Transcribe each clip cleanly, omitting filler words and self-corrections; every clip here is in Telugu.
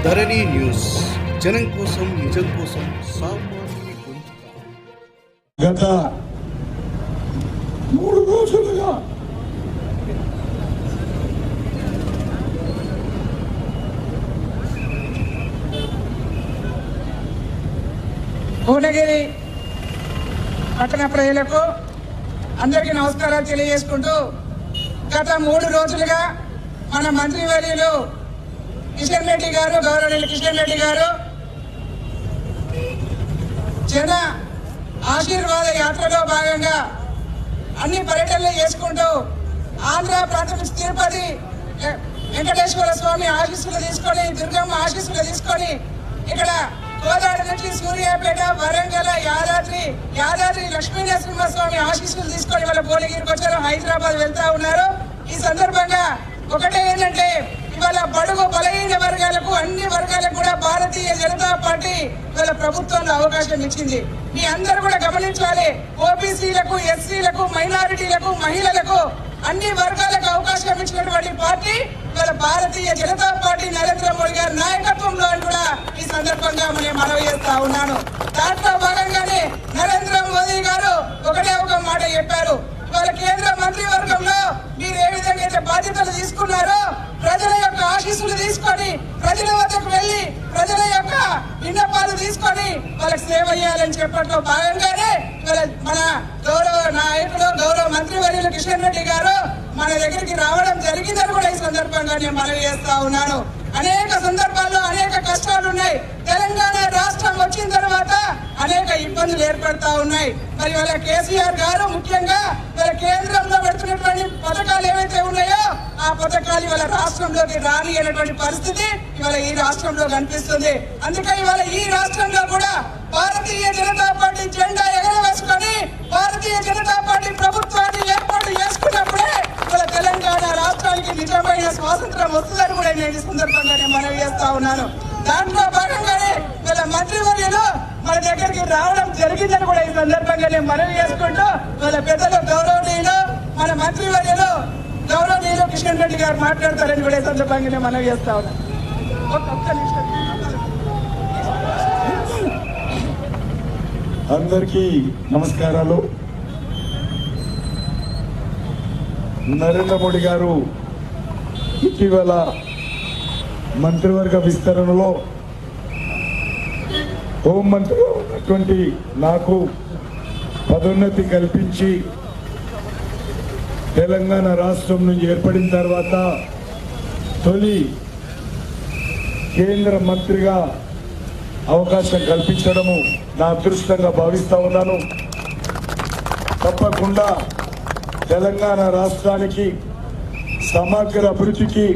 ధరణి న్యూస్ జనం కోసం నిజం కోసం సామాన్య గొంతుక. గత 3 రోజులుగా భువనగిరి పట్టణ ప్రజలకు అందరికీ నమస్కారాలు తెలియజేసుకుంటూ గత 3 రోజులుగా మన మంత్రివర్యులు కిషన్ రెడ్డి గారు, గౌరవనీయులు కిషన్ రెడ్డి గారు జన ఆశీర్వాద యాత్రలో భాగంగా అన్ని పర్యటనలు చేసుకుంటూ ఆంధ్ర ప్రాంతం తిరుపతి వెంకటేశ్వర స్వామి ఆశీస్సులు తీసుకొని, దుర్గమ్మ ఆశీస్సులు తీసుకొని ఇక్కడ కోదాడ నుంచి సూర్యాపేట, వరంగల్, యాదాద్రి లక్ష్మీనరసింహస్వామి ఆశీస్సులు తీసుకొని వాళ్ళ భువనగిరికి వచ్చారు, హైదరాబాద్ వెళ్తా ఉన్నారు. ఈ సందర్భంగా ఒకటే ఏంటంటే ఇవాళ బడుగు బలహీన వర్గాలకు, అన్ని వర్గాలకు కూడా భారతీయ జనతా పార్టీ ఇవాళ ప్రభుత్వంలో అవకాశం ఇచ్చింది. మీ అందరూ కూడా గమనించాలి. ఓబీసీలకు, ఎస్సీలకు, మైనారిటీలకు, మహిళలకు, అన్ని వర్గాలకు అవకాశం ఇచ్చినటువంటి పార్టీ ఇవాళ భారతీయ జనతా పార్టీ నరేంద్ర మోడీ గారి నాయకత్వంలో అని కూడా ఈ సందర్భంగా నేను మనవి చేస్తా ఉన్నాను. దాంట్లో భాగంగానే నరేంద్ర మోదీ గారు ఒకటే ఒక మాట చెప్పారు. ఇవాళ కేంద్ర మంత్రివర్గంలో మీరు ఏ విధంగా అయితే బాధ్యతలు తీసుకున్నారో, ప్రజల యొక్క ఆశీస్సులు తీసుకొని, ప్రజల వద్దకు వెళ్లి ప్రజల యొక్క విన్నపాలు తీసుకొని వాళ్ళకి సేవ చేయాలని చెప్పట్లో భాగంగానే మన గౌరవ నాయకుడు, గౌరవ మంత్రివర్యులు కిషన్ రెడ్డి గారు మన దగ్గరికి రావడం జరిగిందని కూడా ఈ సందర్భంగా నేను మనవి చేస్తా ఉన్నాను. అనేక సందర్భాల్లో అనేక కష్టాలు ఉన్నాయి. తెలంగాణ రాష్ట్రం వచ్చిన తర్వాత అనేక ఇబ్బందులు ఏర్పడతా ఉన్నాయి. మరి వాళ్ళ కేసీఆర్ గారు ముఖ్యంగా వాళ్ళ కేంద్రంలో పెడుతున్నటువంటి పథకాలు ఏవైతే ఉన్నాయో ఆ పథకాలు ఇవాళ రాష్ట్రంలోకి రాని అనేటువంటి పరిస్థితి ఇవాళ ఈ రాష్ట్రంలో కనిపిస్తుంది. అందుకే ఇవాళ ఈ రాష్ట్రంలో కూడా భారతీయ జనతా పార్టీ జెండా ఎగరవేసుకొని భారతీయ జనతా పార్టీ ప్రభుత్వాన్ని ఏర్పాటు చేసుకున్నప్పుడే ఇవాళ తెలంగాణ రాష్ట్రానికి నిజమైన స్వాతంత్రం వస్తుందని కూడా నేను ఈ సందర్భంగా మనవి చేస్తా ఉన్నాను. దాంట్లో భాగంగానే వీళ్ళ మంత్రివర్యులు మన దగ్గరికి రావడం జరిగిందని కూడా ఈ సందర్భంగా నేను మనవి చేసుకుంటూ వాళ్ళ పెద్దలు గౌరవనీయులు మన మంత్రివర్యులు గౌరవనీయులు కిషన్ రెడ్డి గారు మాట్లాడతారని కూడా ఈ సందర్భంగా నేను మనవి చేస్తా ఉన్నాను. ఒక్క నిమిషం. అందరికీ నమస్కారాలు. నరేంద్ర మోడీ గారు ఇటీవల మంత్రివర్గ విస్తరణలో హోంమంత్రిగా ఉన్నటువంటి నాకు పదోన్నతి కల్పించి తెలంగాణ రాష్ట్రం నుంచి ఏర్పడిన తర్వాత తొలి కేంద్ర మంత్రిగా అవకాశం కల్పించడము నా అదృష్టంగా భావిస్తా ఉన్నాను. తప్పకుండా తెలంగాణ రాష్ట్రానికి సమగ్ర అభివృద్ధికి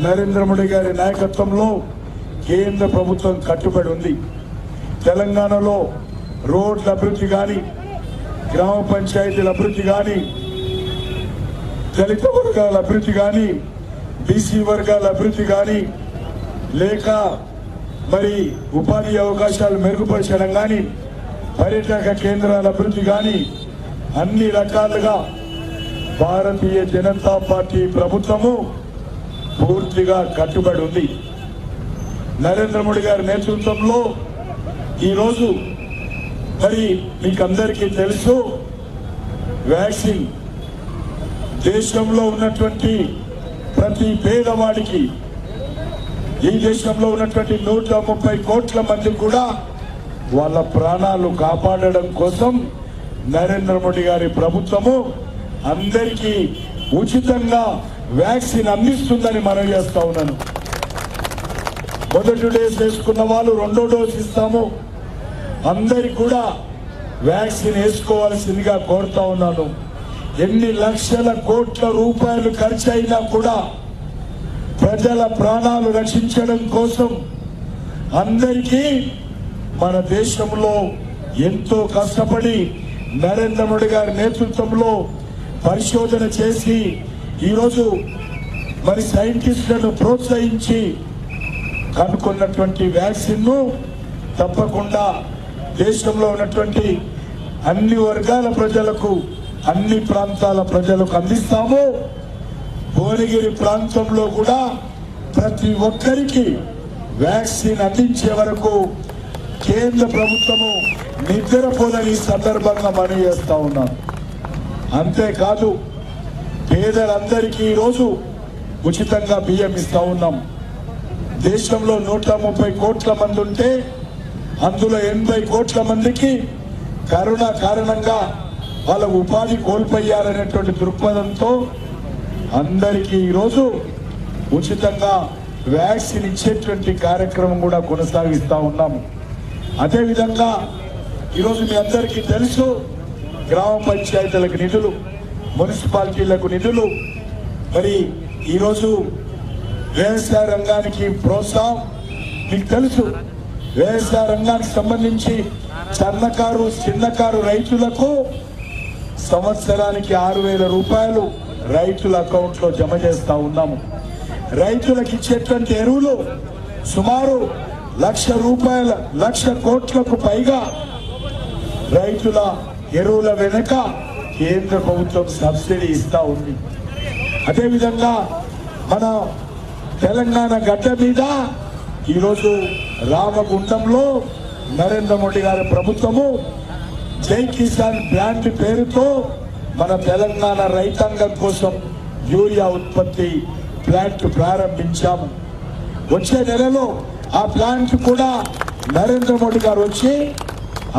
నరేంద్ర మోడీ గారి నాయకత్వంలో కేంద్ర ప్రభుత్వం కట్టుబడి ఉంది. తెలంగాణలో రోడ్ల అభివృద్ధి కానీ, గ్రామ పంచాయతీల అభివృద్ధి కానీ, దళిత వర్గాల అభివృద్ధి కానీ, బీసీ వర్గాల అభివృద్ధి కానీ, లేక మరి ఉపాధి అవకాశాలు మెరుగుపరచడం కానీ, పర్యాటక కేంద్రాల అభివృద్ధి కానీ, అన్ని రకాలుగా భారతీయ జనతా పార్టీ ప్రభుత్వము పూర్తిగా కట్టుబడి ఉంది. నరేంద్ర మోడీ గారి నేతృత్వంలో ఈరోజు మరి మీకు అందరికీ తెలుసు, వ్యాక్సిన్ దేశంలో ఉన్నటువంటి ప్రతి పేదవాడికి, ఈ దేశంలో ఉన్నటువంటి 130 కోట్ల మంది కూడా వాళ్ళ ప్రాణాలు కాపాడడం కోసం నరేంద్ర మోడీ గారి ప్రభుత్వము అందరికీ ఉచితంగా వ్యాక్సిన్ అందిస్తుందని మనవి చేస్తా ఉన్నాను. మొదటి డోస్ వేసుకున్న వాళ్ళు 2వ డోస్ ఇస్తాము. అందరికి కూడా వ్యాక్సిన్ వేసుకోవాల్సిందిగా కోరుతా ఉన్నాను. ఎన్ని లక్షల కోట్ల రూపాయలు ఖర్చు అయినా కూడా ప్రజల ప్రాణాలు రక్షించడం కోసం అందరికీ మన దేశంలో ఎంతో కష్టపడి నరేంద్ర మోడీ గారి నేతృత్వంలో పరిశోధన చేసి ఈరోజు మరి సైంటిస్టులను ప్రోత్సహించి కనుక్కున్నటువంటి వ్యాక్సిన్ ను తప్పకుండా దేశంలో ఉన్నటువంటి అన్ని వర్గాల ప్రజలకు, అన్ని ప్రాంతాల ప్రజలకు అందిస్తాము. భువనగిరి ప్రాంతంలో కూడా ప్రతి ఒక్కరికి వ్యాక్సిన్ అందించే వరకు కేంద్ర ప్రభుత్వము నిద్రపోదని సందర్భంగా మనవి చేస్తా ఉన్నాం. అంతేకాదు పేదలందరికీ ఈరోజు ఉచితంగా బియ్యం ఇస్తా ఉన్నాం. దేశంలో 130 కోట్ల మంది ఉంటే అందులో 80 కోట్ల మందికి కరోనా కారణంగా వాళ్ళ ఉపాధి కోల్పోయారనేటువంటి దృక్పథంతో అందరికీ ఈరోజు ఉచితంగా వ్యాక్సిన్ ఇచ్చేటువంటి కార్యక్రమం కూడా కొనసాగిస్తా ఉన్నాము. అదేవిధంగా ఈరోజు మీ అందరికీ తెలుసు, గ్రామ పంచాయతీలకు నిధులు, మున్సిపాలిటీలకు నిధులు, మరి ఈరోజు వ్యవసాయ రంగానికి ప్రోత్సాహం. మీకు తెలుసు, వ్యవసాయ రంగానికి సంబంధించి సన్నకారు చిన్నకారు రైతులకు సంవత్సరానికి 6,000 రూపాయలు రైతుల అకౌంట్ లో జమ చేస్తా ఉన్నాము. రైతులకు ఇచ్చేటువంటి ఎరువులు సుమారు 1,00,000 రూపాయల 1,00,000 కోట్లకు పైగా రైతుల ఎరువుల వెనుక కేంద్ర ప్రభుత్వం సబ్సిడీ ఇస్తా ఉంది. అదేవిధంగా మన తెలంగాణ గడ్డ మీద ఈరోజు రామగుండంలో నరేంద్ర మోడీ గారి ప్రభుత్వము జై కిసాన్ బ్రాండ్ పేరుతో మన తెలంగాణ రైతాంగం కోసం యూరియా ఉత్పత్తి ప్లాంట్ ప్రారంభించాము. వచ్చే నెలలో ఆ ప్లాంట్ కూడా నరేంద్ర మోడీ గారు వచ్చి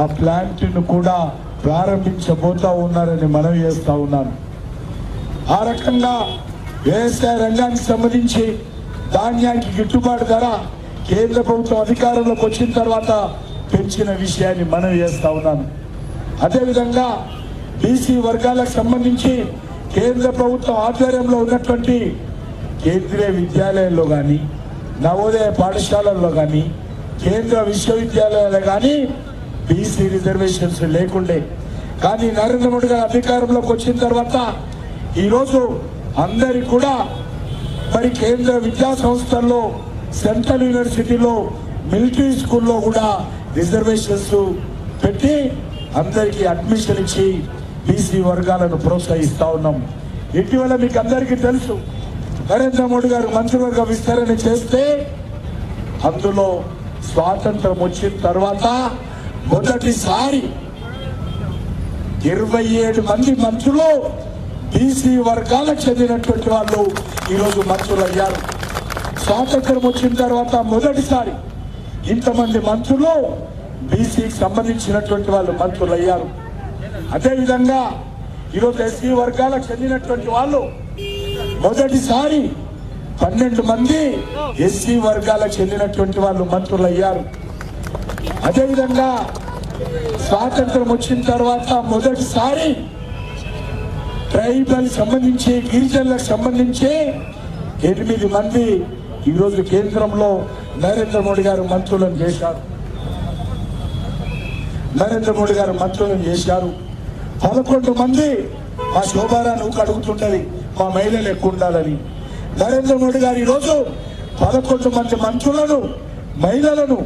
ఆ ప్లాంట్ ను కూడా ప్రారంభించబోతా ఉన్నారని మనవి చేస్తా ఉన్నాను. ఆ రకంగా వ్యవసాయ రంగానికి సంబంధించి ధాన్యానికి గిట్టుబాటు ధర కేంద్ర ప్రభుత్వం అధికారంలోకి వచ్చిన తర్వాత పెంచిన విషయాన్ని మనవి చేస్తా ఉన్నాను. అదేవిధంగా బీసీ వర్గాలకు సంబంధించి కేంద్ర ప్రభుత్వం ఆధ్వర్యంలో ఉన్నటువంటి కేంద్రీయ విద్యాలయాల్లో కానీ, నవోదయ పాఠశాలల్లో కానీ, కేంద్ర విశ్వవిద్యాలయాలు కానీ బీసీ రిజర్వేషన్స్ లేకుండే. కానీ నరేంద్ర మోడీ గారు అధికారంలోకి వచ్చిన తర్వాత ఈరోజు అందరి కూడా మరి కేంద్ర విద్యా సంస్థల్లో, సెంట్రల్ యూనివర్సిటీలో, మిలిటరీ స్కూల్లో కూడా రిజర్వేషన్స్ పెట్టి అందరికీ అడ్మిషన్ ఇచ్చి బీసీ వర్గాలను ప్రోత్సహిస్తా ఉన్నాం. ఇటీవల మీకు అందరికీ తెలుసు, నరేంద్ర మోడీ గారు మంత్రివర్గ విస్తరణ చేస్తే అందులో స్వాతంత్రం వచ్చిన తర్వాత మొదటిసారి 27 మంది మంత్రులు బీసీ వర్గాలకు చెందినటువంటి వాళ్ళు ఈరోజు మంత్రులు అయ్యారు. స్వాతంత్రం వచ్చిన తర్వాత మొదటిసారి ఇంతమంది మంత్రులు బీసీకి సంబంధించినటువంటి వాళ్ళు మంత్రులు అయ్యారు. అదేవిధంగా ఈరోజు ఎస్సీ వర్గాలకు చెందినటువంటి వాళ్ళు మొదటిసారి 12 మంది ఎస్సీ వర్గాలకు చెందినటువంటి వాళ్ళు మంత్రులు అయ్యారు. అదేవిధంగా స్వాతంత్రం వచ్చిన తర్వాత మొదటిసారి ట్రైబల్ సంబంధించి, గిరిజనులకు సంబంధించి 8 మంది ఈరోజు కేంద్రంలో నరేంద్ర మోడీ గారు మంత్రులను చేశారు. 11 మంది మా శోభారాన్ని అడుగుతుంటది మా మహిళలు ఎక్కువ ఉండాలని. నరేంద్ర మోడీ గారు ఈరోజు 11 మంది మంత్రులను, మహిళలను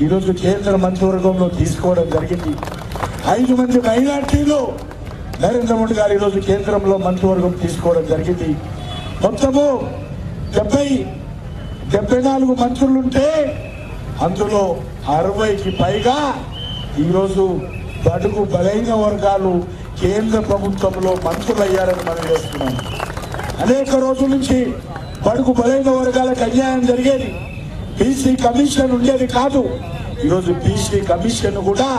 ఈరోజు కేంద్ర మంత్రివర్గంలో తీసుకోవడం జరిగింది. 5 మంది మైనార్టీలు నరేంద్ర మోడీ గారు ఈరోజు కేంద్రంలో మంత్రివర్గం తీసుకోవడం జరిగింది. మొత్తము 74 మంత్రులుంటే అందులో 60కి పైగా ఈరోజు బడుగు బలైన వర్గాలు కేంద్ర ప్రభుత్వంలో మంత్రులు అయ్యారని మనం చేస్తున్నాం. అనేక రోజుల నుంచి బడుగు బలైన వర్గాలకు అన్యాయం జరిగేది. బీసీ కమిషన్ ఉండేది కాదు. ఈరోజు బీసీ కమిషన్ కూడా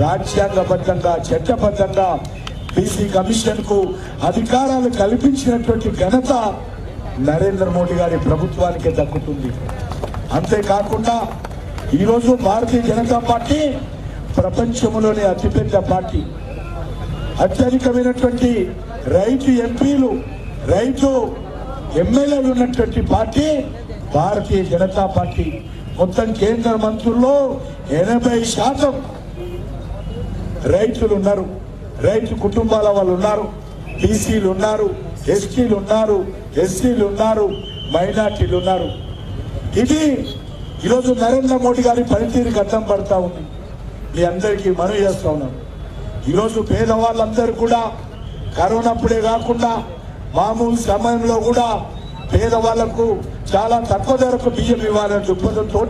రాజ్యాంగబద్ధంగా, చట్టబద్ధంగా బీసీ కమిషన్ కు అధికారాలు కల్పించినటువంటి ఘనత నరేంద్ర మోడీ గారి ప్రభుత్వానికి దక్కుతుంది. అంతేకాకుండా ఈరోజు భారతీయ జనతా పార్టీ ప్రపంచంలోనే అతిపెద్ద పార్టీ. అత్యధికమైనటువంటి రైతు ఎంపీలు, రైతు ఎమ్మెల్యేలు ఉన్నటువంటి పార్టీ భారతీయ జనతా పార్టీ. మొత్తం కేంద్ర మంత్రుల్లో 80% రైతులు ఉన్నారు, రైతు కుటుంబాల వాళ్ళు ఉన్నారు, బీసీలు ఉన్నారు, ఎస్టీలు ఉన్నారు, ఎస్సీలు ఉన్నారు, మైనార్టీలు ఉన్నారు. ఇది ఈరోజు నరేంద్ర మోడీ గారి పనితీరుకి అర్థం పడతా ఉంది. మీ అందరికీ మనవి చేస్తా ఉన్నాను. ఈరోజు పేదవాళ్ళందరూ కూడా కరోనా అప్పుడే కాకుండా మామూలు సమయంలో కూడా పేదవాళ్లకు చాలా తక్కువ ధరకు బియ్యం ఇవ్వాలనే దృక్పథంతో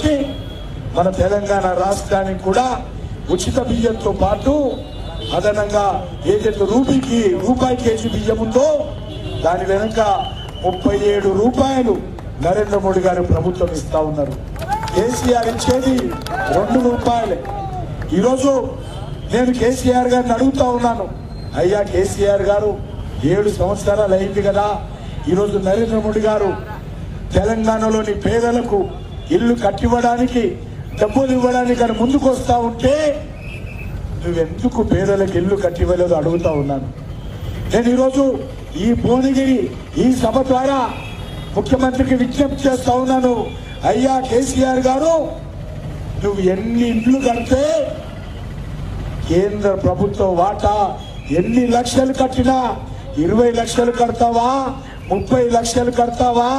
మన తెలంగాణ రాష్ట్రానికి కూడా ఉచిత బియ్యంతో పాటు అదనంగా ఏదైతే రూపాయి కేజీ బియ్యం ఉందో దాని వెనుక 37 రూపాయలు నరేంద్ర మోడీ గారి ప్రభుత్వం ఇస్తా ఉన్నారు. కేసీఆర్ ఇచ్చేది 2 రూపాయలే. ఈరోజు నేను కేసీఆర్ గారిని అడుగుతా ఉన్నాను, అయ్యా కేసీఆర్ గారు 7 సంవత్సరాలు అయింది కదా, ఈరోజు నరేంద్ర మోడీ గారు తెలంగాణలోని పేదలకు ఇల్లు కట్టివ్వడానికి డబ్బులు ఇవ్వడానికి అని ముందుకు వస్తా ఉంటే నువ్వెందుకు పేదలకు ఇల్లు కట్టివ్వలేదు అడుగుతా ఉన్నాను. నేను ఈరోజు ఈ భువనగిరి ఈ సభ ద్వారా ముఖ్యమంత్రికి విజ్ఞప్తి చేస్తా ఉన్నాను, అయ్యా కేసీఆర్ గారు నువ్వు ఎన్ని ఇండ్లు కడితే కేంద్ర ప్రభుత్వ వాటా ఎన్ని లక్షలు కట్టినా 20 లక్షలు కడతావా, 30 లక్షలు కడతావా,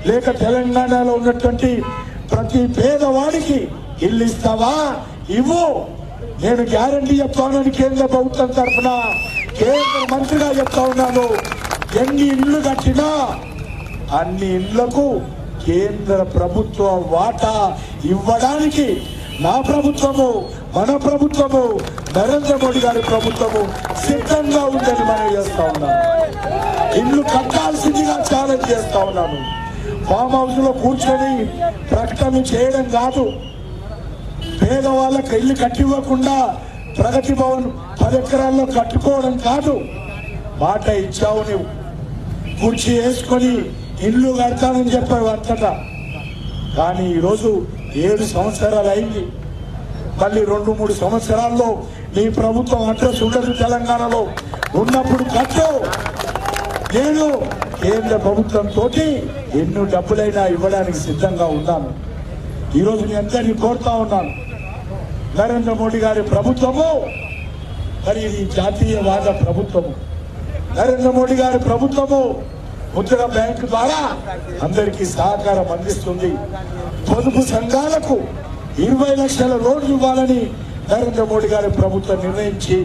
లేక తెలంగాణలో ఉన్నటువంటి ప్రతి పేదవాడికి ఇల్లు ఇస్తావా, ఇవ్వు, నేను గ్యారంటీ చెప్తానని కేంద్ర ప్రభుత్వం తరఫున కేంద్ర మంత్రిగా చెప్తా ఉన్నాను. ఎన్ని ఇళ్ళు కట్టినా అన్ని ఇళ్లకు కేంద్ర ప్రభుత్వ వాటా ఇవ్వడానికి నా ప్రభుత్వము, మన ప్రభుత్వము, నరేంద్ర మోడీ గారి ప్రభుత్వము సిద్ధంగా ఉందని మనం చేస్తా ఉన్నాను. ఇల్లు కట్టాల్సిందిగా ఛాలెంజ్ చేస్తా ఉన్నాను. ఫామ్ హౌస్ లో కూర్చొని ప్రకటన చేయడం కాదు, పేదవాళ్ళకి ఇల్లు కట్టివ్వకుండా ప్రగతి భవన్ 10 ఎకరాల్లో కట్టుకోవడం కాదు. మాట ఇచ్చావు, నువ్వు కుర్చీ వేసుకొని ఇల్లు కడతానని చెప్పావు అంతటా. కానీ ఈరోజు 7 సంవత్సరాలు అయింది. మళ్ళీ 2-3 సంవత్సరాల్లో నీ ప్రభుత్వం అడ్రస్ ఉండదు తెలంగాణలో. ఉన్నప్పుడు కట్టు, నేను కేంద్ర ప్రభుత్వంతో ఎన్ని డబ్బులైనా ఇవ్వడానికి సిద్ధంగా ఉన్నాను. ఈరోజు మీ అందరినీ కోరుతా ఉన్నాను, నరేంద్ర మోడీ గారి ప్రభుత్వము మరి ఇది జాతీయవాద ప్రభుత్వము. నరేంద్ర మోడీ గారి ప్రభుత్వము ముద్ర బ్యాంకు ద్వారా అందరికీ సహకారం అందిస్తుంది. పొదుపు సంఘాలకు 20 లక్షల లోన్లు ఇవ్వాలని నరేంద్ర మోడీ గారి ప్రభుత్వం నిర్ణయించి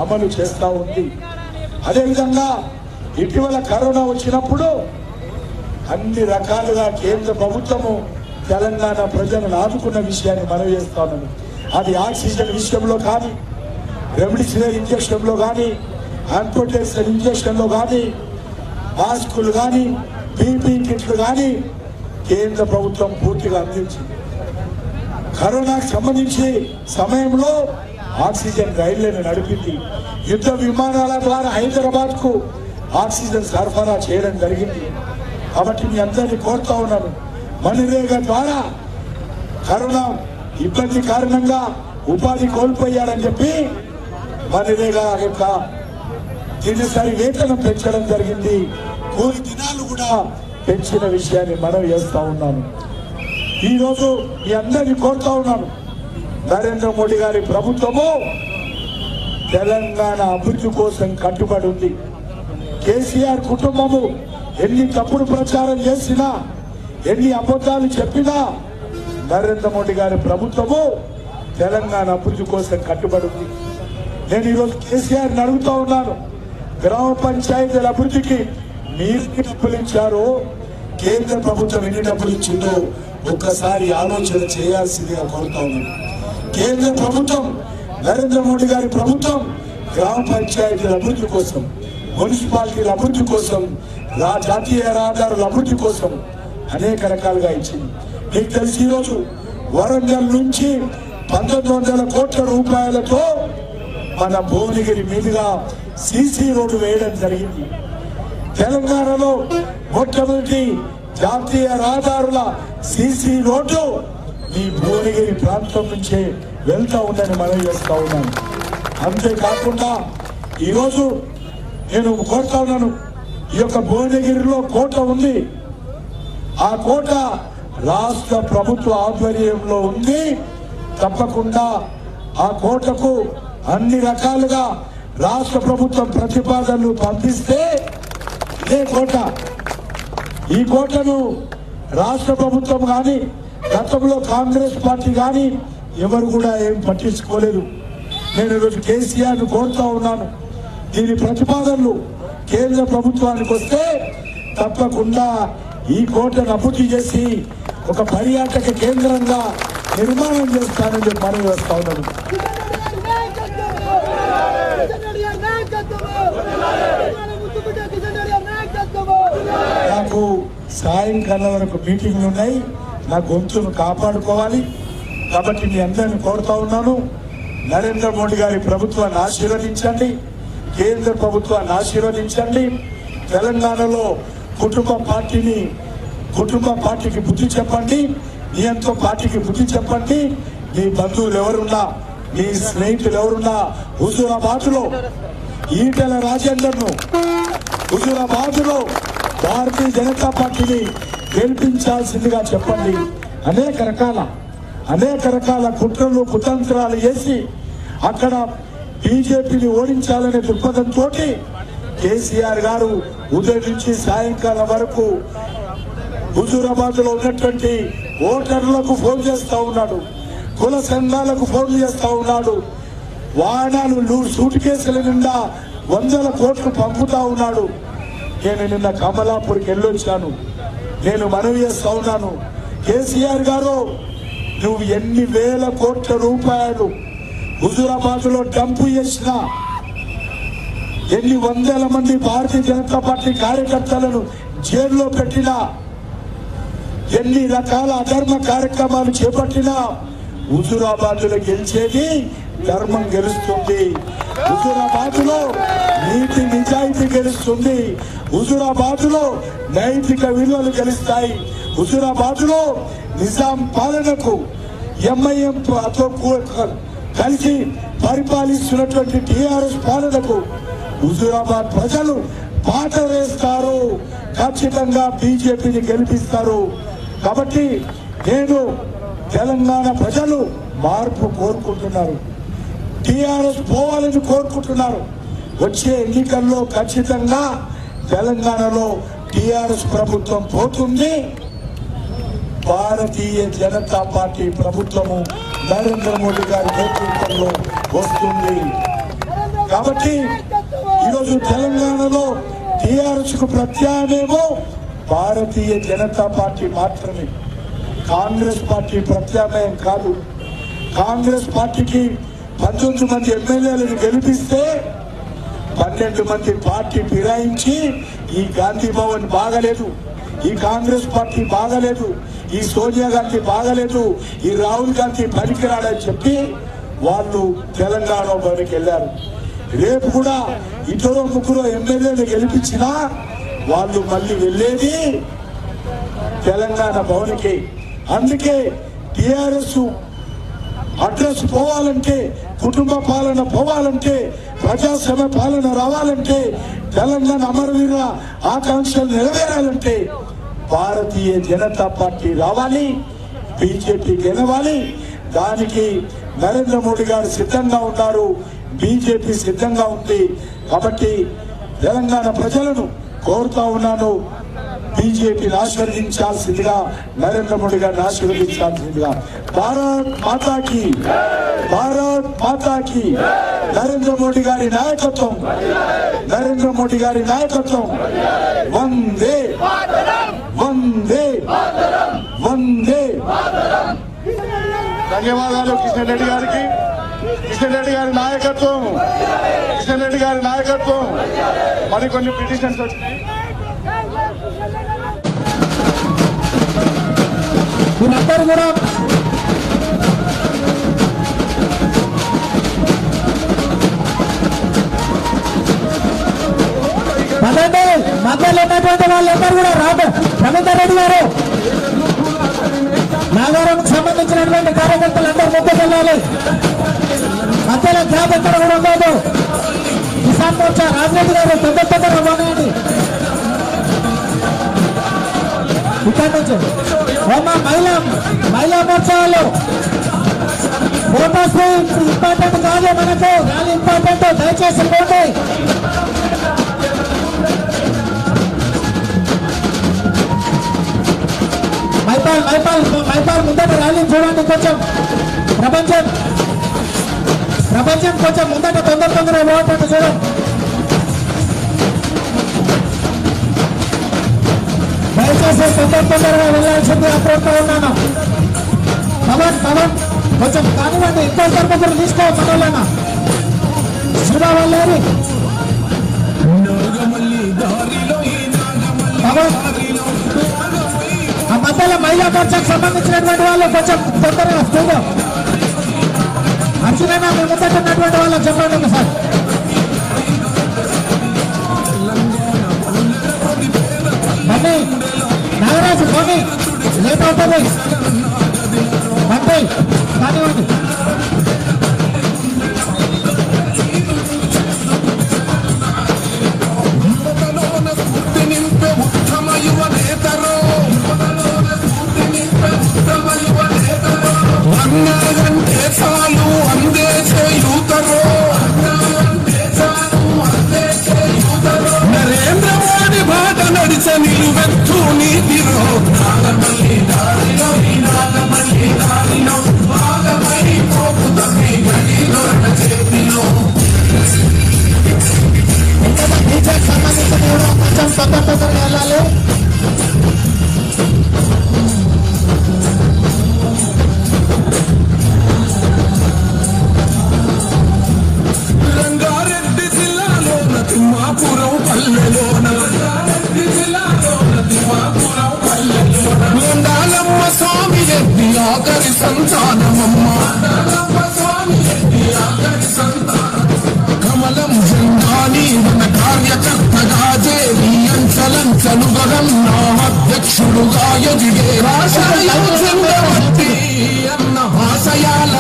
అమలు చేస్తా ఉంది. అదేవిధంగా ఇటీవల కరోనా వచ్చినప్పుడు అన్ని రకాలుగా కేంద్ర ప్రభుత్వము తెలంగాణ ప్రజలను ఆదుకున్న విషయాన్ని మనవి చేస్తా ఉన్నాను. అది ఆక్సిజన్ విషయంలో కానీ, రెమ్డెసివిర్ ఇంజక్షన్లో కానీ, ఆంప్రోటెక్షన్ ఇంజక్షన్లో కానీ, మాస్కులు కానీ, పీపీ కిట్లు కానీ కేంద్ర ప్రభుత్వం పూర్తిగా అందించింది. కరోనాకు సంబంధించి సమయంలో ఆక్సిజన్ రైళ్లను నడిపింది. యుద్ధ విమానాల ద్వారా హైదరాబాద్ కు ఆక్సిజన్ సరఫరా చేయడం జరిగింది. కాబట్టి మీ అందరినీ కోరుతా ఉన్నాను, మనరేగా ద్వారా కరోనా ఇబ్బంది కారణంగా ఉపాధి కోల్పోయాడని చెప్పి మనరేగా యొక్క దినసరి వేతనం పెంచడం జరిగింది. కూలి దినాలు కూడా పెంచిన విషయాన్ని మనం చేస్తా ఉన్నాను. ఈరోజు మీ అందరినీ కోరుతా ఉన్నాను, నరేంద్ర మోడీ గారి ప్రభుత్వము తెలంగాణ అభివృద్ధి కోసం కట్టుబడి ఉంది. కేసీఆర్ కుటుంబము ఎన్ని తప్పుడు ప్రచారం చేసినా, ఎన్ని అబద్ధాలు చెప్పినా నరేంద్ర మోడీ గారి ప్రభుత్వము తెలంగాణ అభివృద్ధి కోసం కట్టుబడి ఉంది. నేను ఈరోజు కేసీఆర్ అడుగుతా ఉన్నాను, గ్రామ పంచాయతీల అభివృద్ధికి మీరు డబ్బులు ఇచ్చారో, కేంద్ర ప్రభుత్వం ఎన్ని డబ్బులు ఇచ్చిందో ఒక్కసారి ఆలోచన చేయాల్సిందిగా కోరుతా ఉన్నాను. కేంద్ర ప్రభుత్వం, నరేంద్ర మోడీ గారి ప్రభుత్వం గ్రామ పంచాయతీల అభివృద్ధి కోసం, మున్సిపాలిటీల అభివృద్ధి కోసం, జాతీయ రహదారుల అభివృద్ధి కోసం అనేక రకాలుగా ఇచ్చింది. మీకు తెలిసి ఈరోజు వరంగల్ నుంచి 1900 కోట్ల రూపాయలతో మన భువనగిరి మీదుగా సీసీ రోడ్డు వేయడం జరిగింది. తెలంగాణలో మొట్టమొదటి జాతీయ రహదారుల సీసీ రోడ్డు ఈ భువనగిరి ప్రాంతం నుంచే వెళ్తా ఉందని మనం చేస్తా ఉన్నాను. అంతేకాకుండా ఈరోజు నేను కోరుతా ఉన్నాను, ఈ యొక్క భువనగిరిలో కోట ఉంది. ఆ కోట రాష్ట్ర ప్రభుత్వ ఆధ్వర్యంలో ఉంది. తప్పకుండా ఆ కోటకు అన్ని రకాలుగా రాష్ట్ర ప్రభుత్వం ప్రతిపాదనలు పంపిస్తే ఇదే కోట, ఈ కోటను రాష్ట్ర ప్రభుత్వం కానీ, గతంలో కాంగ్రెస్ పార్టీ కానీ ఎవరు కూడా ఏం పట్టించుకోలేదు. నేను ఈరోజు కేసీఆర్ను కోరుతా ఉన్నాను, దీని ప్రతిపాదనలు కేంద్ర ప్రభుత్వానికి వస్తే తప్పకుండా ఈ కోటను అభివృద్ధి చేసి ఒక పర్యాటక కేంద్రంగా నిర్మాణం చేస్తానని చెప్పి మనం చేస్తా ఉన్నాను. నాకు సాయంకాలం వరకు మీటింగ్లు ఉన్నాయి, నా గొంతును కాపాడుకోవాలి. కాబట్టి మీ అందరిని కోరుతా ఉన్నాను, నరేంద్ర మోడీ గారి ప్రభుత్వాన్ని ఆశీర్వదించండి, కేంద్ర ప్రభుత్వాన్ని ఆశీర్వదించండి. తెలంగాణలో కుటుంబ పార్టీకి బుద్ధి చెప్పండి, నియంత్రణ పార్టీకి బుద్ధి చెప్పండి. మీ బంధువులు ఎవరున్నా, మీ స్నేహితులు ఎవరున్నా హుజూరాబాద్లో ఈటెల రాజేందర్ను, హుజూరాబాద్లో భారతీయ జనతా పార్టీని గెలిపించాల్సిందిగా చెప్పండి. అనేక రకాల కుట్రలు కుతంత్రాలు చేసి అక్కడ బీజేపీని ఓడించాలనే దృక్పథంతో కేసీఆర్ గారు ఉదయం నుంచి సాయంకాలం వరకు హుజూరాబాద్ లో ఉన్నటువంటి ఓటర్లకు ఫోన్ చేస్తా ఉన్నాడు, కుల సంఘాలకు ఫోన్ చేస్తా ఉన్నాడు, వాహనాలు సూట్ కేసుల నిండా 100 కోట్లు పంపుతా ఉన్నాడు. నేను నిన్న కమలాపూర్కి వెళ్ళొచ్చాను. నేను మనవి చేస్తా ఉన్నాను, కేసీఆర్ గారు నువ్వు ఎన్ని వేల కోట్ల రూపాయలు హుజూరాబాద్ లో డంపు చేసినా, ఎన్ని వందల మంది భారతీయ జనతా పార్టీ కార్యకర్తలను జైల్లో పెట్టినా, ఎన్ని రకాల అధర్మ కార్యక్రమాలు చేపట్టినా హుజూరాబాద్ లో గెలిచేది ధర్మం గెలుస్తుంది. హుజూరాబాద్ లో నీతి నిజాయితీ గెలుస్తుంది. హుజూరాబాద్ లో నైతిక విలువలు గెలుస్తాయి. హుజూరాబాద్ లో నిజాం పాలనకు ఎంఐఎం తో కలిసి పరిపాలిస్తున్నటువంటి టిఆర్ఎస్ పాలనకు హుజూరాబాద్ ప్రజలు పాట వేస్తారు, ఖచ్చితంగా బీజేపీని గెలిపిస్తారు. కాబట్టి నేను తెలంగాణ ప్రజలు మార్పు కోరుకుంటున్నారు, టిఆర్ఎస్ పోవాలని కోరుకుంటున్నారు. వచ్చే ఎన్నికల్లో ఖచ్చితంగా తెలంగాణలో టిఆర్ఎస్ ప్రభుత్వం పోతుంది, భారతీయ జనతా పార్టీ ప్రభుత్వము నరేంద్ర మోడీ గారి నేతృత్వంలో వస్తుంది. కాబట్టి ఈరోజు తెలంగాణలో టిఆర్ఎస్ కు ప్రత్యామ్నాయమేమో భారతీయ జనతా పార్టీ మాత్రమే, కాంగ్రెస్ పార్టీ ప్రత్యామ్నాయం కాదు. కాంగ్రెస్ పార్టీకి 19 మంది ఎమ్మెల్యేలను గెలిపిస్తే 12 మంది పార్టీ ఫిరాయించి ఈ గాంధీ భవన్ బాగలేదు, ఈ కాంగ్రెస్ పార్టీ బాగలేదు, ఈ సోనియా గాంధీ బాగలేదు, ఈ రాహుల్ గాంధీ పనికిరాడని చెప్పి వాళ్ళు తెలంగాణ భవన్కి వెళ్ళారు. రేపు కూడా 2-3 ఎమ్మెల్యేలు గెలిపించినా వాళ్ళు మళ్ళీ వెళ్ళేది తెలంగాణ భవన్కి. అందుకే టిఆర్ఎస్ అడ్రస్ పోవాలంటే, కుటుంబ పాలన పోవాలంటే, ప్రజాస్వామ్య పాలన రావాలంటే, తెలంగాణ అమరవీరుల ఆకాంక్షలు నెరవేరాలంటే భారతీయ జనతా పార్టీ రావాలి, బీజేపీ గెలవాలి. దానికి నరేంద్ర మోడీ గారు సిద్ధంగా ఉన్నారు, బీజేపీ సిద్ధంగా ఉంది. కాబట్టి తెలంగాణ ప్రజలను కోరుతా ఉన్నాను, బీజేపీని ఆశీర్వదించాల్సిందిగా, నరేంద్ర మోడీ గారిని ఆశీర్వదించాల్సిందిగా. భారత్ మాతాకి, భారత్ మాతాకి. నరేంద్ర మోడీ గారి నాయకత్వం, నరేంద్ర మోడీ గారి నాయకత్వం. వందే వందే వందే. ధన్యవాదాలు కిషన్ రెడ్డి గారికి, కిషన్ రెడ్డి గారి నాయకత్వం, కిషన్ రెడ్డి గారి నాయకత్వం. మరికొన్ని పిటిషన్స్ వచ్చినాయి. వీళ్ళందరూ కూడా మధ్యలో ఉన్నటువంటి వాళ్ళందరూ కూడా రవీందర్ రెడ్డి గారు, నాగారంకు సంబంధించినటువంటి కార్యకర్తలందరూ ముందుకు వెళ్ళాలి. మధ్యలో గ్యాప్ ఎక్కడ కూడా ఉండదు. కిసాన్ మోర్చా రాజరెడ్డి గారు తొందరగా పోనీయండి. ఇక్కడి నుంచి మహిళా మోర్చా వాళ్ళు ఫోటోస్ ఇంపార్టెంట్ కాదు, మనకు ర్యాలీ ఇంపార్టెంట్, దయచేసి పోండి. మైపాల్ ముందట ర్యాలీ చూడండి. కొంచెం ప్రపంచం కొంచెం ముందట తొందరగా పోవటట్టు చూడండి. దయచేసి దయచేసి తొందరగా వెళ్ళాల్సిందిగా కోరుతూ ఉన్నాను. పవన్ కొంచెం కానివ్వండి, ఇంకొకరి దగ్గర తీసుకో మనోళ్ళైనా శివవల్లేరి పవన్. ఆ మధ్యలో మహిళా మోర్చాకు సంబంధించినటువంటి వాళ్ళు కొంచెం తొందరగా స్కూల్లో అర్చనైనా మీ ముందట ఉన్నటువంటి వాళ్ళకి చెప్పండి సార్. బండి నాగరాజు పోనీ లేట్ అవుతుంది. బండి కానివ్వండి. నరేంద్ర మోడీ బాట నడిచ నిలువెత్తు నీతిరో బీజేపీ సంబంధించిన కొంచెం తొందరగా వెళ్ళాలి. రంగారెడ్డి జిల్లాలోన తిమ్మాపురం పల్లెలోన గోండాలమ్మ స్వామి రెడ్డి ఆఖరి సంతానమమ్మ కమలం జెండాని మన కార్యకర్తగా చేరి అంచలంచలుగరం నా అధ్యక్షుడుగా ఎదిగే రాశాయం చంద్రవర్తి అన్న ఆశయాల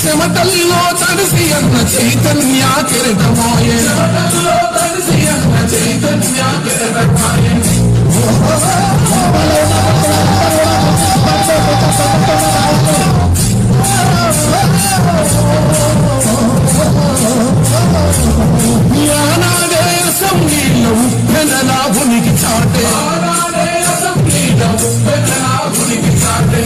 చెమటల్లో తడిసి అన్న చైతన్య కిరటమాయ ఆనాడే అసెంబ్లీలో ఉప్పెనలాభునికి చాటే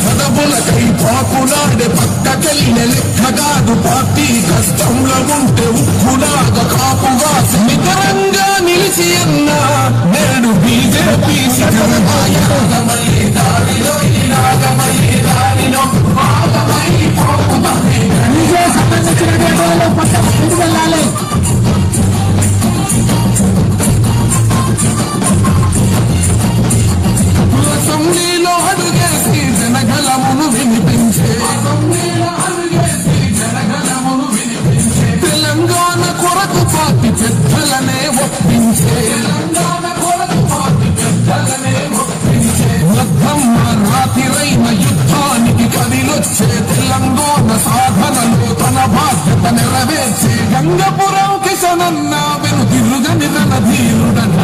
పదవులకై పాకులాడే పక్కకెళ్ళే లెక్కగాదు పార్టీ కష్టంలో ఉంటే ఉక్కులాగా కాపుగా నికరంగా నిలిచి అన్న నేడు బీజేపీ సంబంధించినటువంటి వాళ్ళు పక్కన ముందుకు వెళ్ళాలి. అసెంబ్లీలో అడుగేసి జనగలమును వినిపించే తెలంగాణ కొరకు పార్టీ పెద్దలనే ఒప్పించే మద్దమ్మ రాతిరైన యుద్ధానికి కదిలొచ్చే తెలంగాణ సాధనలో తన బాధ్యత నెరవేర్చే గంగపురం కిషనన్న వెనుతిరుగని తన ధీరుడన్న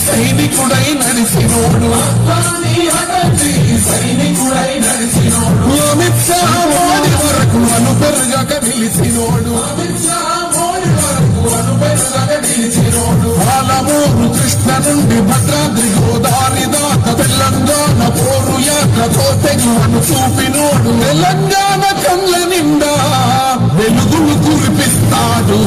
సైనికుడై నడిసినోడు అమిత్ షా మోడీ వరకు అనుపెరుగక నిలిచినోడు పాలమూరు కృష్ణ నుండి భద్రాద్రి గోదావరి దాకా తెలంగాణ పోరు యాత్రతో తెగువను చూపినోడు తెలంగాణ కళ్ళ నిండా వెలుగులు కురిపిస్తాడు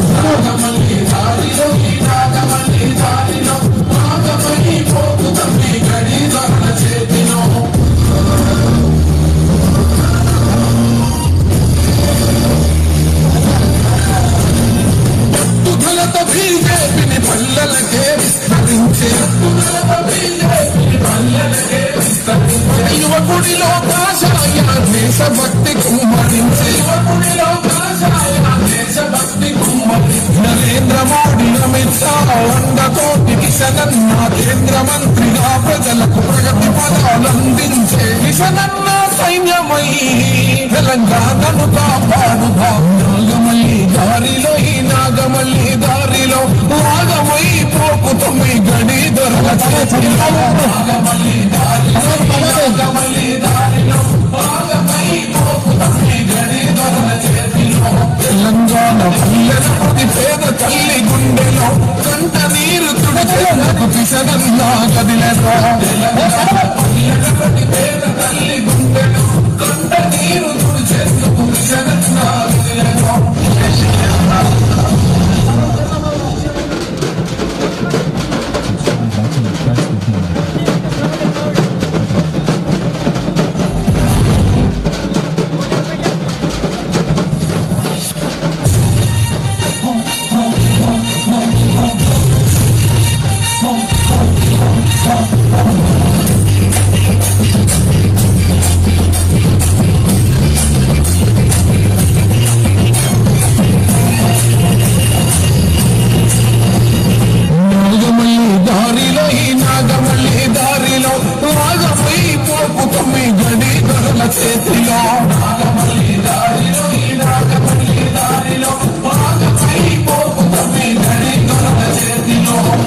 పట్టుదలతో బీజేపీని పల్లెలకే విస్తరించే యువకుడిలో కాషాయ దేశభక్తి కుమ్మరించే నరేంద్ర మోడీ అమిత్ షా వందతోటి కిషనన్న కేంద్ర మంత్రిగా ప్రజలకు ప్రగతి పదాలందించే కిషనన్న సైన్యమై తెలంగాణను కాపాడుదాం. నాగమల్లి దారిలో ఈ నాగమల్లి దారిలో నాగమై పోకుతమై గడి దొరల చేతిలో. నాగమల్లి దారిలో నాగమల్లి దారిలో నాగమై పోకుతమై గడి దొరల చేతిలో. తెలంగాణ పల్లెల ప్రతి పేద తల్లి గుండెలో కంట నీరు తుడిచేందుకు పిసగల్లా కదిలేరా. తెలంగాణ పల్లెల ప్రతి పేద తల్లి గుండెలో కంట నీరు తుడిచేందుకు పిసగల్లా కదిలేరా.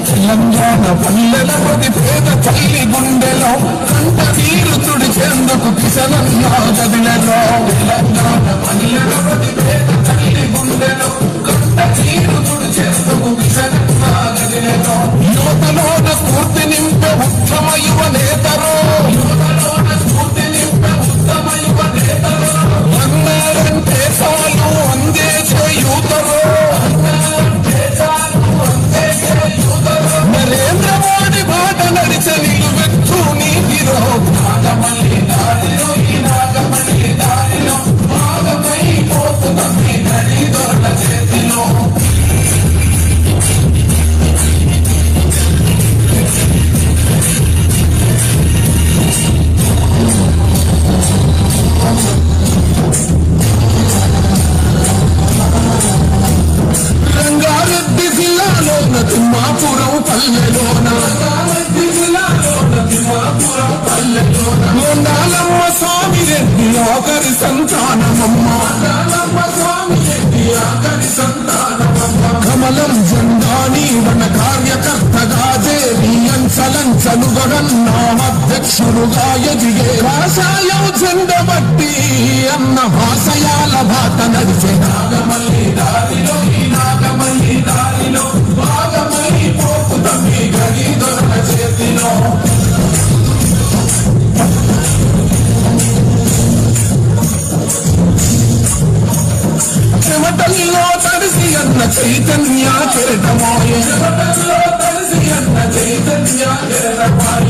తెలంగాణ పల్లెల ప్రతి పేద తల్లి గుండెలో కంట నీరు తుడిచేందుకు కిసనన్నా గదిలలో. తెలంగాణ పల్లెల ప్రతి పేద తల్లి గుండెలో కంట నీరు తుడిచేందుకు కిసనన్నా గదిలలో. యువతలోన స్ఫూర్తి నింపే ఉత్తమ యువ నేతరు. యువతలోన స్ఫూర్తి నింపే ఉత్తమ యువ నేతరు. అన్నారంటే చాలు అందేసే యూతరు. నరేంద్ర మోడీ బాట నడిచే నిలువెత్తు నీతిలో. నాగమల్లి దారిలో ఈ నాగమల్లి దారిలో నాగమై పోతున్నది గడి దొరల చేతిలో. రంగారెడ్డి జిల్లాలోన తిమ్మాపురం పల్లెలోన కొండాలమ్మ స్వామి రెడ్డి ఆఖరి సంతానమమ్మ. కమలం జెండాని వన కార్యకర్తగా దేవి అంచలంచలుగడన్నా అధ్యక్షుడుగా ఎదిగే కాషాయం జెండ బట్టి అన్న భాషయాల బాట నడిచే. నాగమల్లి దారిలో ఈ నాగమల్లి దారిలో భాగమై పోకుతమ్మి గడి దొరల చేతిలో. చెమటల్లో తడిసి అన్న చైతన్య కిరటమాయ. చెమటల్లో తడిసి అన్న చైతన్య కిరటమాయ.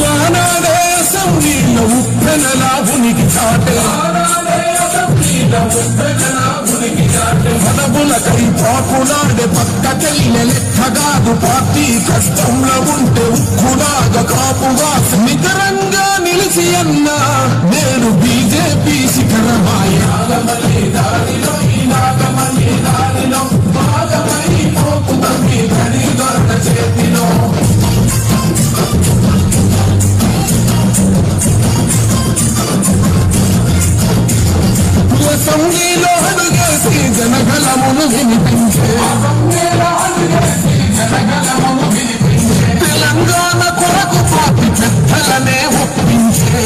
యానాదేశం నీళ్ళ ఉప్పెనలా ఉనికి చాటే. మనబులకై పాకులాడే పక్కకెళ్ళే లెక్కగాదు పార్టీ. కష్టంలో ఉంటే ఉక్కులాగా కాపుగా నికరంగా నిలిచి అన్న నేను బీజేపీ శిఖరమాయ. నాగమల్లి దారిలో ఈ నాగమల్లి దారిలో భాగమై పోకుతమ్మి గడి దొరల చేతిలో. సంగీలో అడుగేసి జనగలమును వినిపించే. తెలంగాణ కొరకు పార్టీ పెద్దలనే ఒప్పించే.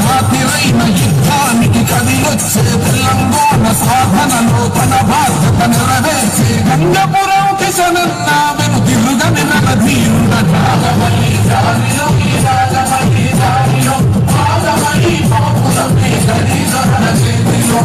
రాతిరైన యుద్ధానికి కదిలొచ్చే తెలంగాణ సాధనలో తన బాధ్యత నెరవేర్చే. గంగపురం కిషనన్న వెను తిరుగని నదీరుడ. నాగమల్లి దారిలో ఈ నాగమల్లి దారిలో భాగమై పోకుతమ్మి గడి దొరల చేతిలో.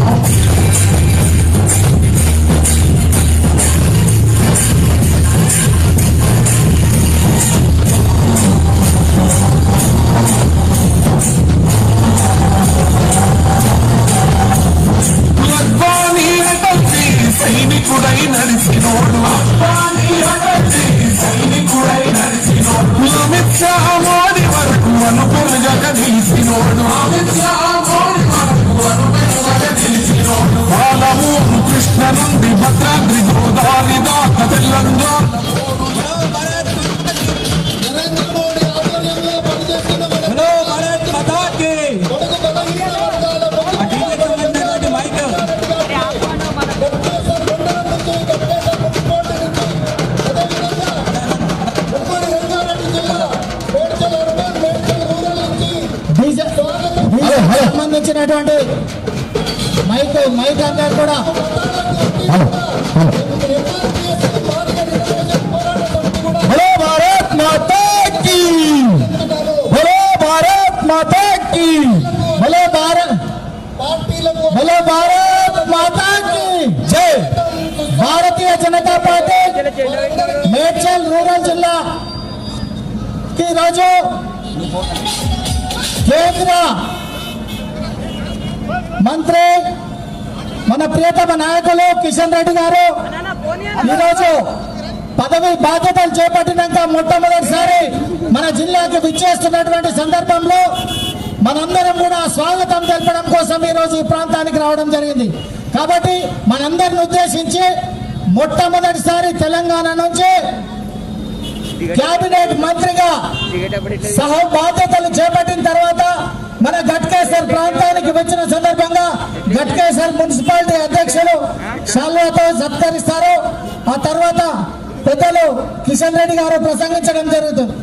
నుండి భద్రాద్రి గోదావరి దాకా తెలంగాణ సంబంధించినటువంటి మైక్ అందరూ కూడా హలో భారత్ మాతా కీ, హలో భారత్ మాతా కీ, హలో భారత్ మాతా కీ జై. భారతీయ జనతా పార్టీ మేడ్చల్ రూరల్ జిల్లా ఈ రోజు కేంద్ర మంత్రి మన ప్రియతమ నాయకులు కిషన్ రెడ్డి గారు ఈరోజు పదవి బాధ్యతలు చేపట్టినాక మొట్టమొదటిసారి మన జిల్లాకి విచ్చేస్తున్నటువంటి సందర్భంలో మనందరం కూడా స్వాగతం తెలపడం కోసం ఈరోజు ఈ ప్రాంతానికి రావడం జరిగింది. కాబట్టి మనందరిని ఉద్దేశించి మొట్టమొదటిసారి తెలంగాణ నుంచి కేబినెట్ మంత్రిగా సహ బాధ్యతలు చేపట్టిన తర్వాత మన ఘట్కేసర్ ప్రాంతానికి వచ్చిన సందర్భంగా ఘట్కేసర్ మున్సిపాలిటీ అధ్యక్షులు శాల్వాతో సత్కరిస్తారు. ఆ తర్వాత పెద్దలు కిషన్ రెడ్డి గారు ప్రసంగించడం జరుగుతుంది.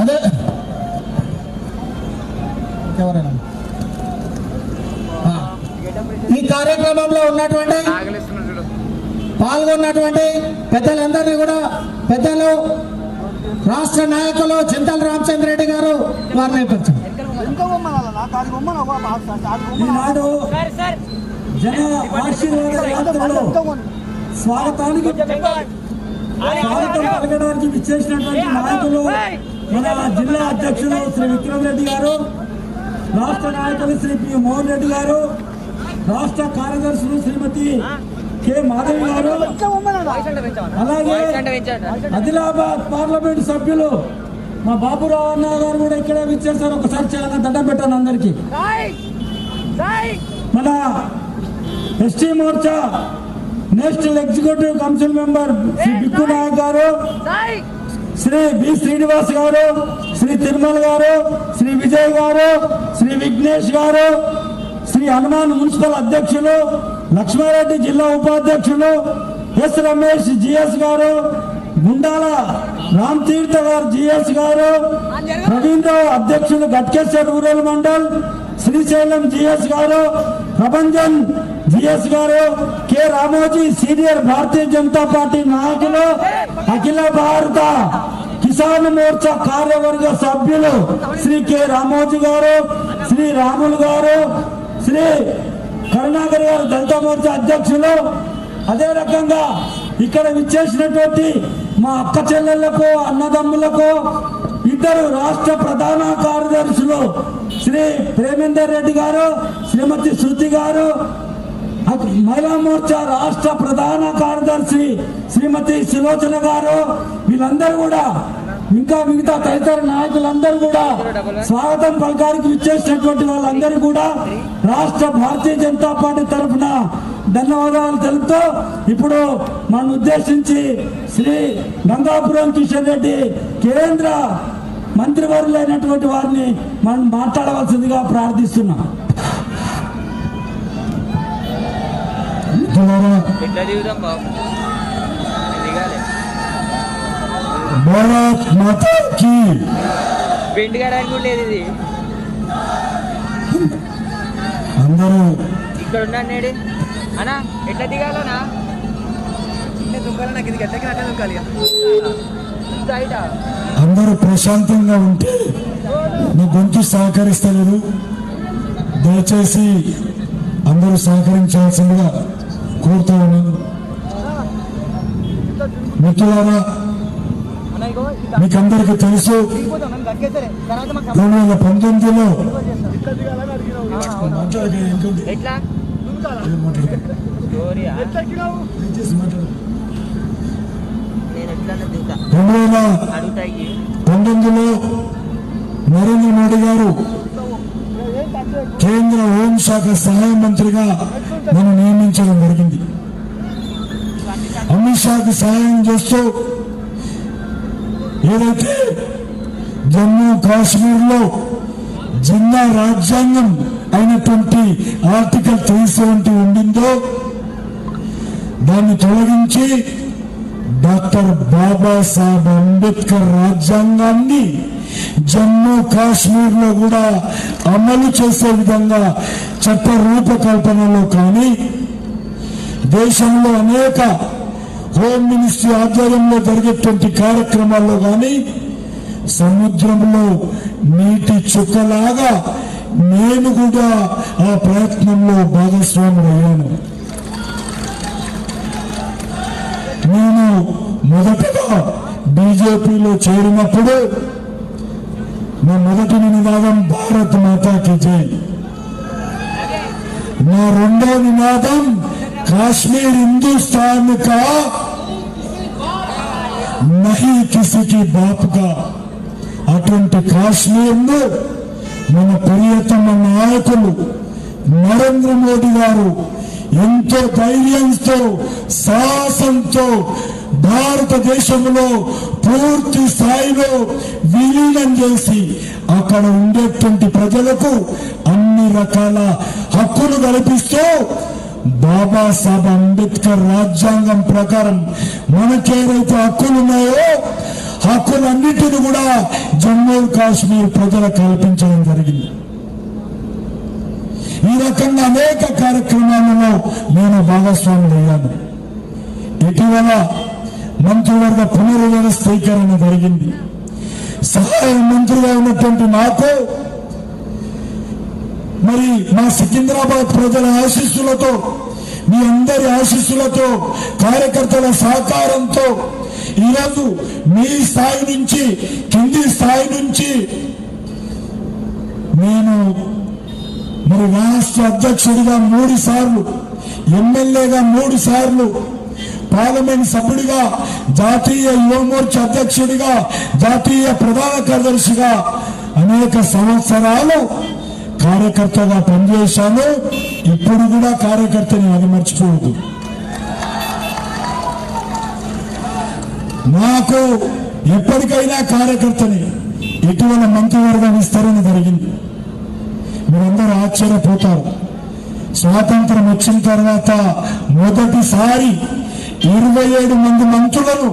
అదే ఎవరైనా ఈ కార్యక్రమంలో ఉన్నటువంటి పాల్గొన్నటువంటి పెద్దలందరినీ కూడా పెద్దలు రాష్ట్ర నాయకులు చింతల రామచంద్ర రెడ్డి గారు వారిని నేర్పించారు. ఈనాడు జన ఆశీర్వాద యాత్రలో స్వాగతం పలకడానికి విచ్చేసినటువంటి నాయకులు మన జిల్లా అధ్యక్షులు శ్రీ విక్రమ్ రెడ్డి గారు, రాష్ట్ర నాయకులు శ్రీ పి మోహన్ రెడ్డి గారు, రాష్ట్ర కార్యదర్శులు శ్రీమతి కె మాధవి గారు, అలాగే ఆదిలాబాద్ పార్లమెంట్ సభ్యులు మా బాబురావు అన్న గారు కూడా ఇక్కడే విచ్చేస్తారు. ఒకసారి చాలా దండం పెట్టాను అందరికీ. మన ST Morcha national executive council member Shri Bikku Nayak గారు, శ్రీ బి శ్రీనివాస్ గారు, శ్రీ తిరుమల గారు, శ్రీ విజయ్ గారు, శ్రీ విఘ్నేష్ గారు, శ్రీ హనుమాన్ మున్సిపల్ అధ్యక్షులు, లక్ష్మారెడ్డి జిల్లా ఉపాధ్యక్షులు, ఎస్ రమేష్ జిఎస్ గారు, గుండాల రామ్ తీర్థ గారు జిఎస్ గారు, ప్రవీణ్ రావు అధ్యక్షులు ఘట్కేసర్ రూరల్ మండల్, శ్రీశైలం జిఎస్ గారు, ప్రభంజన్ జిఎస్ గారు, K Ramoji senior Bharatiya Janata party నాయకులు, అఖిల భారత కిసాన్ మోర్చా కార్యవర్గ సభ్యులు శ్రీ కె రామోజీ గారు, శ్రీ రాములు గారు, శ్రీ కరుణాకర్ గారు దళిత మోర్చా అధ్యక్షులు, అదే రకంగా ఇక్కడ విచ్చేసినటువంటి మా అక్క చెల్లెళ్లకు అన్నదమ్ములకు ఇద్దరు రాష్ట్ర ప్రధాన కార్యదర్శులు శ్రీ ప్రేమేందర్ రెడ్డి గారు, శ్రీమతి శృతి గారు, మహిళా మోర్చా రాష్ట్ర ప్రధాన కార్యదర్శి శ్రీమతి సులోచన గారు, వీళ్ళందరూ కూడా ఇంకా మిగతా తదితర నాయకులందరూ కూడా స్వాగతం పలకానికి విచ్చేసినటువంటి వాళ్ళందరూ కూడా రాష్ట్ర భారతీయ జనతా పార్టీ తరఫున ధన్యవాదాలు తెలుపుతూ ఇప్పుడు మనం ఉద్దేశించి శ్రీ గంగాపురం కిషన్ రెడ్డి కేంద్ర మంత్రివర్యులైనటువంటి వారిని మనం మాట్లాడవలసిందిగా ప్రార్థిస్తున్నాం. భారత్ మాతా కీ అందరూ ఇక్కడ ఉన్నాడు అన్నా ఎట్లా దిగాలనా దుంకాలి నాకు ఇది గట్టకి అట్లా దుంకాలి అందరూ ప్రశాంతంగా ఉంటే మీ గొంతు సహకరిస్తలేదు. దయచేసి అందరూ సహకరించాల్సిందిగా కోరుతూ ఉన్నాను. మిత్రులారా, మీకందరికీ తెలుసు 2019లో 2019లో నరేంద్ర మోడీ గారు కేంద్ర హోంశాఖ సహాయ మంత్రిగా నన్ను నియమించడం జరిగింది. అమిత్ షాకి సహాయం చేస్తూ ఏదైతే జమ్మూ కాశ్మీర్ లో జిన్నా రాజ్యాంగం అయినటువంటి ఆర్టికల్ 370 ఉండిందో దాన్ని తొలగించి డాక్టర్ బాబాసాహెబ్ అంబేద్కర్ రాజ్యాంగాన్ని జమ్మూ కాశ్మీర్ లో కూడా అమలు చేసే విధంగా చట్ట రూపకల్పనలో కానీ దేశంలో అనేక హోమ్ మినిస్ట్రీ ఆధ్వర్యంలో జరిగేటువంటి కార్యక్రమాల్లో కానీ సముద్రంలో నీటి చుక్కలాగా నేను కూడా ఆ ప్రయత్నంలో భాగస్వాముడయ్యాను. నేను మొదటగా బీజేపీలో చేరినప్పుడు నా మొదటి నినాదం భారత్ మాతాకి జై, నా రెండో నినాదం కాశ్మీర్ హిందుస్థాన్ కా నహీ కిసికి బాప్ కా. అటువంటి కాశ్మీర్ ను మన ప్రియతమ నాయకులు నరేంద్ర మోడీ గారు ఎంతో ధైర్యంతో సాహసంతో భారతదేశంలో పూర్తి స్థాయిలో విలీనం చేసి అక్కడ ఉండేటువంటి ప్రజలకు అన్ని రకాల హక్కులు కల్పిస్తూ బాబాసాహెబ్ అంబేద్కర్ రాజ్యాంగం ప్రకారం మనకేవైతే హక్కులు ఉన్నాయో హక్కులన్నిటిని కూడా జమ్మూ కాశ్మీర్ ప్రజలకు కల్పించడం జరిగింది. ఈ రకంగా అనేక కార్యక్రమాలలో నేను భాగస్వాములయ్యాను. ఇటీవల మంత్రివర్గ పునర్వ్యవస్థీకరణ జరిగింది. సహాయ మంత్రిగా ఉన్నటువంటి నాకు మరి మా సికింద్రాబాద్ ప్రజల ఆశీస్సులతో, మీ అందరి ఆశీస్సులతో, కార్యకర్తల సహకారంతో ఈరోజు మీ స్థాయి నుంచి కింది స్థాయి నుంచి నేను మరి రాష్ట్ర అధ్యక్షుడిగా 3 సార్లు, ఎమ్మెల్యేగా 3 సార్లు, పార్లమెంట్ సభ్యుడిగా, జాతీయ యువమోర్చా అధ్యక్షుడిగా, జాతీయ ప్రధాన కార్యదర్శిగా అనేక సంవత్సరాలు కార్యకర్తగా పనిచేశాను. ఇప్పుడు కూడా కార్యకర్తని అది మర్చిపోవద్దు. నాకు ఎప్పటికైనా కార్యకర్తని. ఇటీవల మంత్రివర్గ విస్తరణ జరిగింది. మీరందరూ ఆశ్చర్యపోతారు. స్వాతంత్రం వచ్చిన తర్వాత మొదటిసారి 27 మంది మంత్రులను,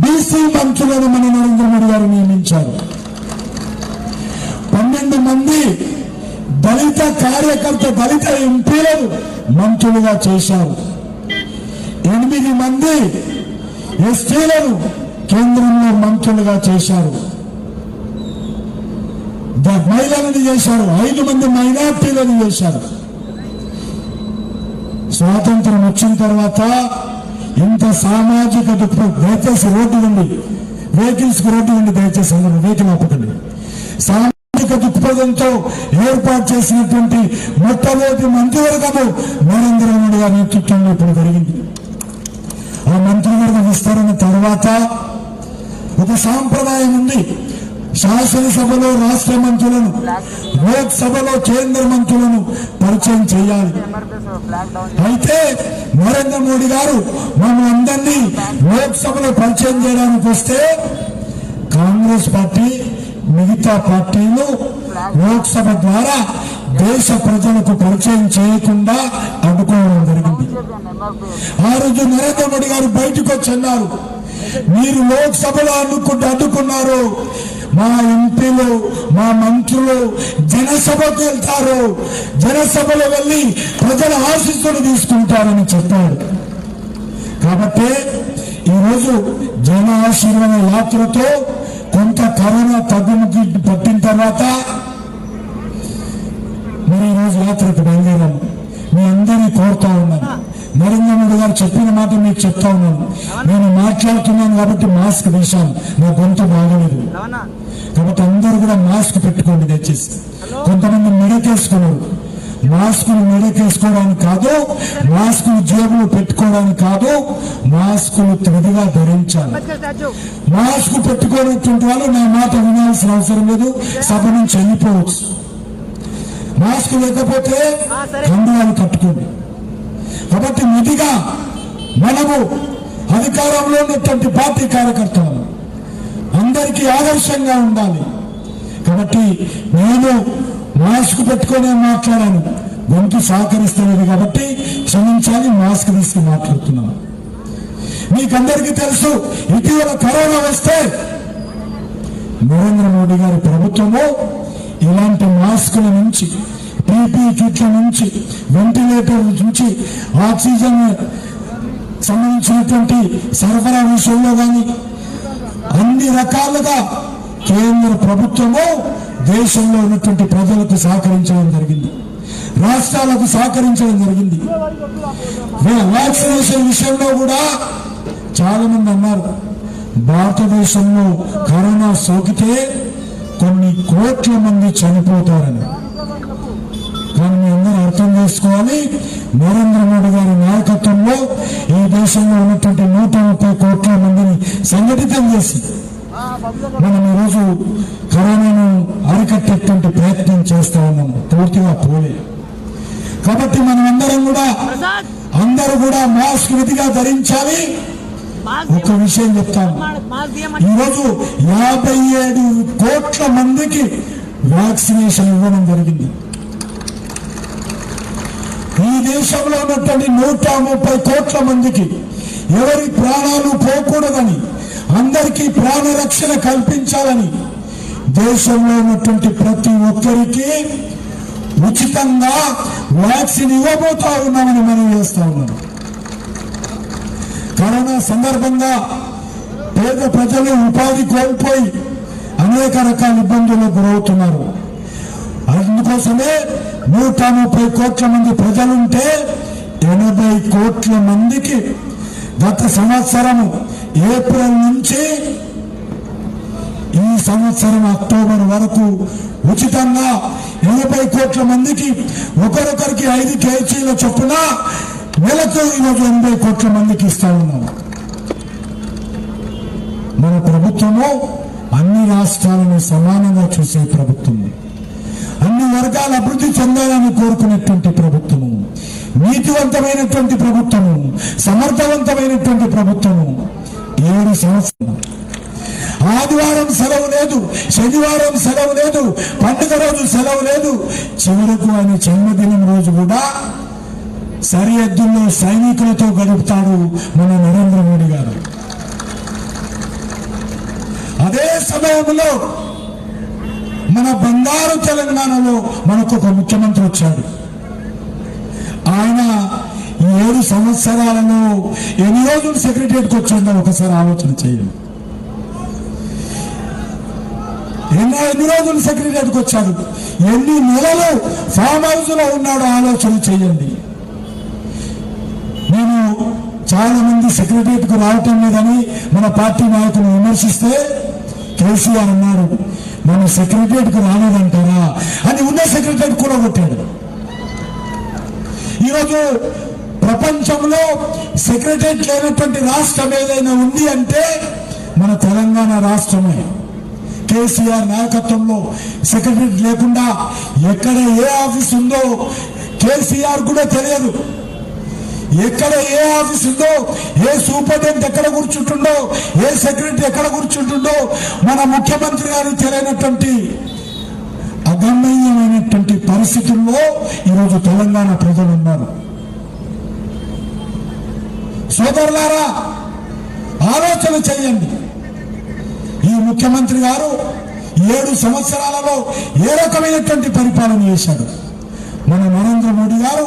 బీసీ మంత్రులను మన నరేంద్ర మోడీ గారు నియమించారు. 12 మంది దళిత కార్యకర్త, దళిత ఎంపీలను మంత్రులుగా చేశారు. 8 మంది ఎస్టీలను కేంద్రంలో మంత్రులుగా చేశారు. మహిళలను చేశారు. 5 మంది మైనార్టీలను చేశారు. స్వాతంత్రం వచ్చిన తర్వాత ఇంత సామాజిక దృక్పథం, దయచేసి రోడ్డు ఉంది, వెహికల్స్ కి రోడ్డు ఉంది, దయచేసి అందరూ వెహికల్ ఆపకండి. సామాజిక దృక్పథంతో ఏర్పాటు చేసినటువంటి మొట్టమొదటి మంత్రివర్గము నరేంద్ర మోడీ గారి నేతృత్వంలో ఇప్పుడు జరిగింది. ఆ మంత్రివర్గ విస్తరణ తర్వాత ఒక సాంప్రదాయం ఉంది. శాసనసభలో రాష్ట్ర మంత్రులను, లోక్సభలో కేంద్ర మంత్రులను పరిచయం చేయాలి. అయితే నరేంద్ర మోడీ గారు మమ్మల్ని అందరినీ లోక్సభలో పరిచయం చేయడానికి వస్తే కాంగ్రెస్ పార్టీ, మిగతా పార్టీలు లోక్సభ ద్వారా దేశ ప్రజలకు పరిచయం చేయకుండా అడ్డుకోవడం జరిగింది. ఆ రోజు నరేంద్ర మోడీ గారు బయటకు వచ్చి అన్నారు, మీరు లోక్సభలో అడ్డుకున్నారు, మా ఎంపీలు, మా మంత్రులు జనసభకు వెళ్తారు, జనసభలో వెళ్ళి ప్రజల ఆశీస్సులు తీసుకుంటారని చెప్పారు. కాబట్టి ఈరోజు జన ఆశీర్వాద యాత్రతో కొంత కరోనా తగ్గుముఖి పట్టిన తర్వాత మరి ఈరోజు యాత్రకు బయలుదేరాము. మీ అందరినీ కోరుతా ఉన్నాను, నరేంద్ర మోడీ గారు చెప్పిన మాట మీకు చెప్తా ఉన్నాను. నేను మాట్లాడుతున్నాను కాబట్టి మాస్క్ తీశాను, నా గొంతు బాగలేదు కాబట్టి అందరూ కూడా మాస్క్ పెట్టుకోండి దయచేసి. కొంతమంది మెడకేసుకున్నారు, మాస్కులు మెడకేసుకోవడానికి కాదు, మాస్కులు జేబులు పెట్టుకోవడానికి కాదు, మాస్కులు విధిగా ధరించాలి. మాస్క్ పెట్టుకోనటువంటి వాళ్ళు నా మాట వినాల్సిన అవసరం లేదు, సభ నుంచి వెళ్ళిపోవచ్చు. మాస్క్ లేకపోతే కండువాలు కట్టుకోండి. కాబట్టి విధిగా మనము అధికారంలో ఉన్నటువంటి పార్టీ కార్యకర్తలు అందరికీ ఆదర్శంగా ఉండాలి. కాబట్టి నేను మాస్క్ పెట్టుకునే మాట్లాడాను, గొంతు సహకరిస్తలేదు కాబట్టి క్షమించాలి. మాస్క్ తీసుకుని మాట్లాడుతున్నాను. మీకందరికీ తెలుసు, ఇటీవల కరోనా వస్తే నరేంద్ర మోడీ గారి ప్రభుత్వము ఇలాంటి మాస్కుల నుంచి, పీపీ కిట్ల నుంచి, వెంటిలేటర్ నుంచి, ఆక్సిజన్ సంబంధించినటువంటి సరఫరా విషయంలో కానీ అన్ని రకాలుగా కేంద్ర ప్రభుత్వము దేశంలో ఉన్నటువంటి ప్రజలకు సహకరించడం జరిగింది, రాష్ట్రాలకు సహకరించడం జరిగింది. వ్యాక్సినేషన్ విషయంలో కూడా చాలా మంది అన్నారు, భారతదేశంలో కరోనా సోకితే కొన్ని కోట్ల మంది చనిపోతారని. కానీ మీ అందరూ అర్థం చేసుకోవాలి, నరేంద్ర మోడీ గారి నాయకత్వంలో ఈ దేశంలో ఉన్నటువంటి 130 కోట్ల మందిని సంఘటితం చేసి మనం ఈరోజు కరోనాను అరికట్టేటువంటి ప్రయత్నం చేస్తా ఉన్నాము. పూర్తిగా పోలే. కాబట్టి మనం అందరూ కూడా మాస్క్ విధిగా ధరించాలి. ఒక విషయం చెప్తాను, ఈరోజు 57 కోట్ల మందికి వ్యాక్సినేషన్ ఇవ్వడం జరిగింది. ఈ దేశంలో ఉన్నటువంటి 130 కోట్ల మందికి ఎవరి ప్రాణాలు పోకూడదని, అందరికీ ప్రాణ రక్షణ కల్పించాలని దేశంలో ఉన్నటువంటి ప్రతి ఒక్కరికి ఉచితంగా వ్యాక్సిన్ ఇవ్వబోతా ఉన్నామని మనం చేస్తా ఉన్నాం. కరోనా సందర్భంగా పేద ప్రజలు ఉపాధి కోల్పోయి అనేక రకాల ఇబ్బందులకు గురవుతున్నారు. అందుకోసమే 130 కోట్ల మంది ప్రజలుంటే 80 కోట్ల మందికి గత సంవత్సరం ఏప్రిల్ నుంచి ఈ సంవత్సరం అక్టోబర్ వరకు ఉచితంగా 80 కోట్ల మందికి ఒకరొకరికి 5 కేజీల చొప్పున నెలకు ఈరోజు 80 కోట్ల మందికి ఇస్తా ఉన్నాం. మన ప్రభుత్వము అన్ని రాష్ట్రాలను సమానంగా చూసే ప్రభుత్వము, అన్ని వర్గాల అభివృద్ధి చెందాలని కోరుకునేటువంటి ప్రభుత్వము, నీతివంతమైనటువంటి ప్రభుత్వము, సమర్థవంతమైనటువంటి ప్రభుత్వము. 7 సంవత్సరాలు ఆదివారం సెలవు లేదు, శనివారం సెలవు లేదు, పండుగ రోజు సెలవు లేదు. చివరకు ఆయన జన్మదినం రోజు కూడా సరిహద్దుల్లో సైనికులతో గడుపుతాడు మన నరేంద్ర మోడీ గారు. అదే సమయంలో మన బంగారు తెలంగాణలో మనకు ఒక ముఖ్యమంత్రి వచ్చాడు. ఆయన ఈ 7 సంవత్సరాలలో ఎన్ని రోజులు సెక్రటరియట్కి వచ్చిందో ఒకసారి ఆలోచన చేయండి. ఎన్ని రోజులు సెక్రటరియట్కి వచ్చాడు, ఎన్ని నెలలు ఫామ్ హౌస్ లో ఉన్నాడో ఆలోచన చేయండి. నేను చాలా మంది సెక్రటరియట్కు రావటం లేదని మన పార్టీ నాయకులు విమర్శిస్తే కేసీఆర్ అన్నారు, మన సెక్రటరియట్కు రాలేదంటారా అని ఉన్న సెక్రటరియట్ కూడా కొట్టాడు. ఈరోజు ప్రపంచంలో సెక్రటరియట్ లేనటువంటి రాష్ట్రం ఏదైనా ఉంది అంటే మన తెలంగాణ రాష్ట్రమే. కేసీఆర్ నాయకత్వంలో సెక్రటరియట్ లేకుండా ఎక్కడ ఏ ఆఫీస్ ఉందో కేసీఆర్ కూడా తెలియదు. ఎక్కడ ఏ ఆఫీస్ ఉందో, ఏ సూపరింటెండెంట్ ఎక్కడ కూర్చుంటుండో, ఏ సెక్రటరీ ఎక్కడ కూర్చుంటుండో మన ముఖ్యమంత్రి గారు తెలియనటువంటి అగమ్యమైనటువంటి పరిస్థితుల్లో ఈరోజు తెలంగాణ ప్రజలు ఉన్నారు. సోదరులారా, ఆలోచన చేయండి. ఈ ముఖ్యమంత్రి గారు 7 సంవత్సరాలలో ఏ రకమైనటువంటి పరిపాలన చేశాడు. మన నరేంద్ర మోడీ గారు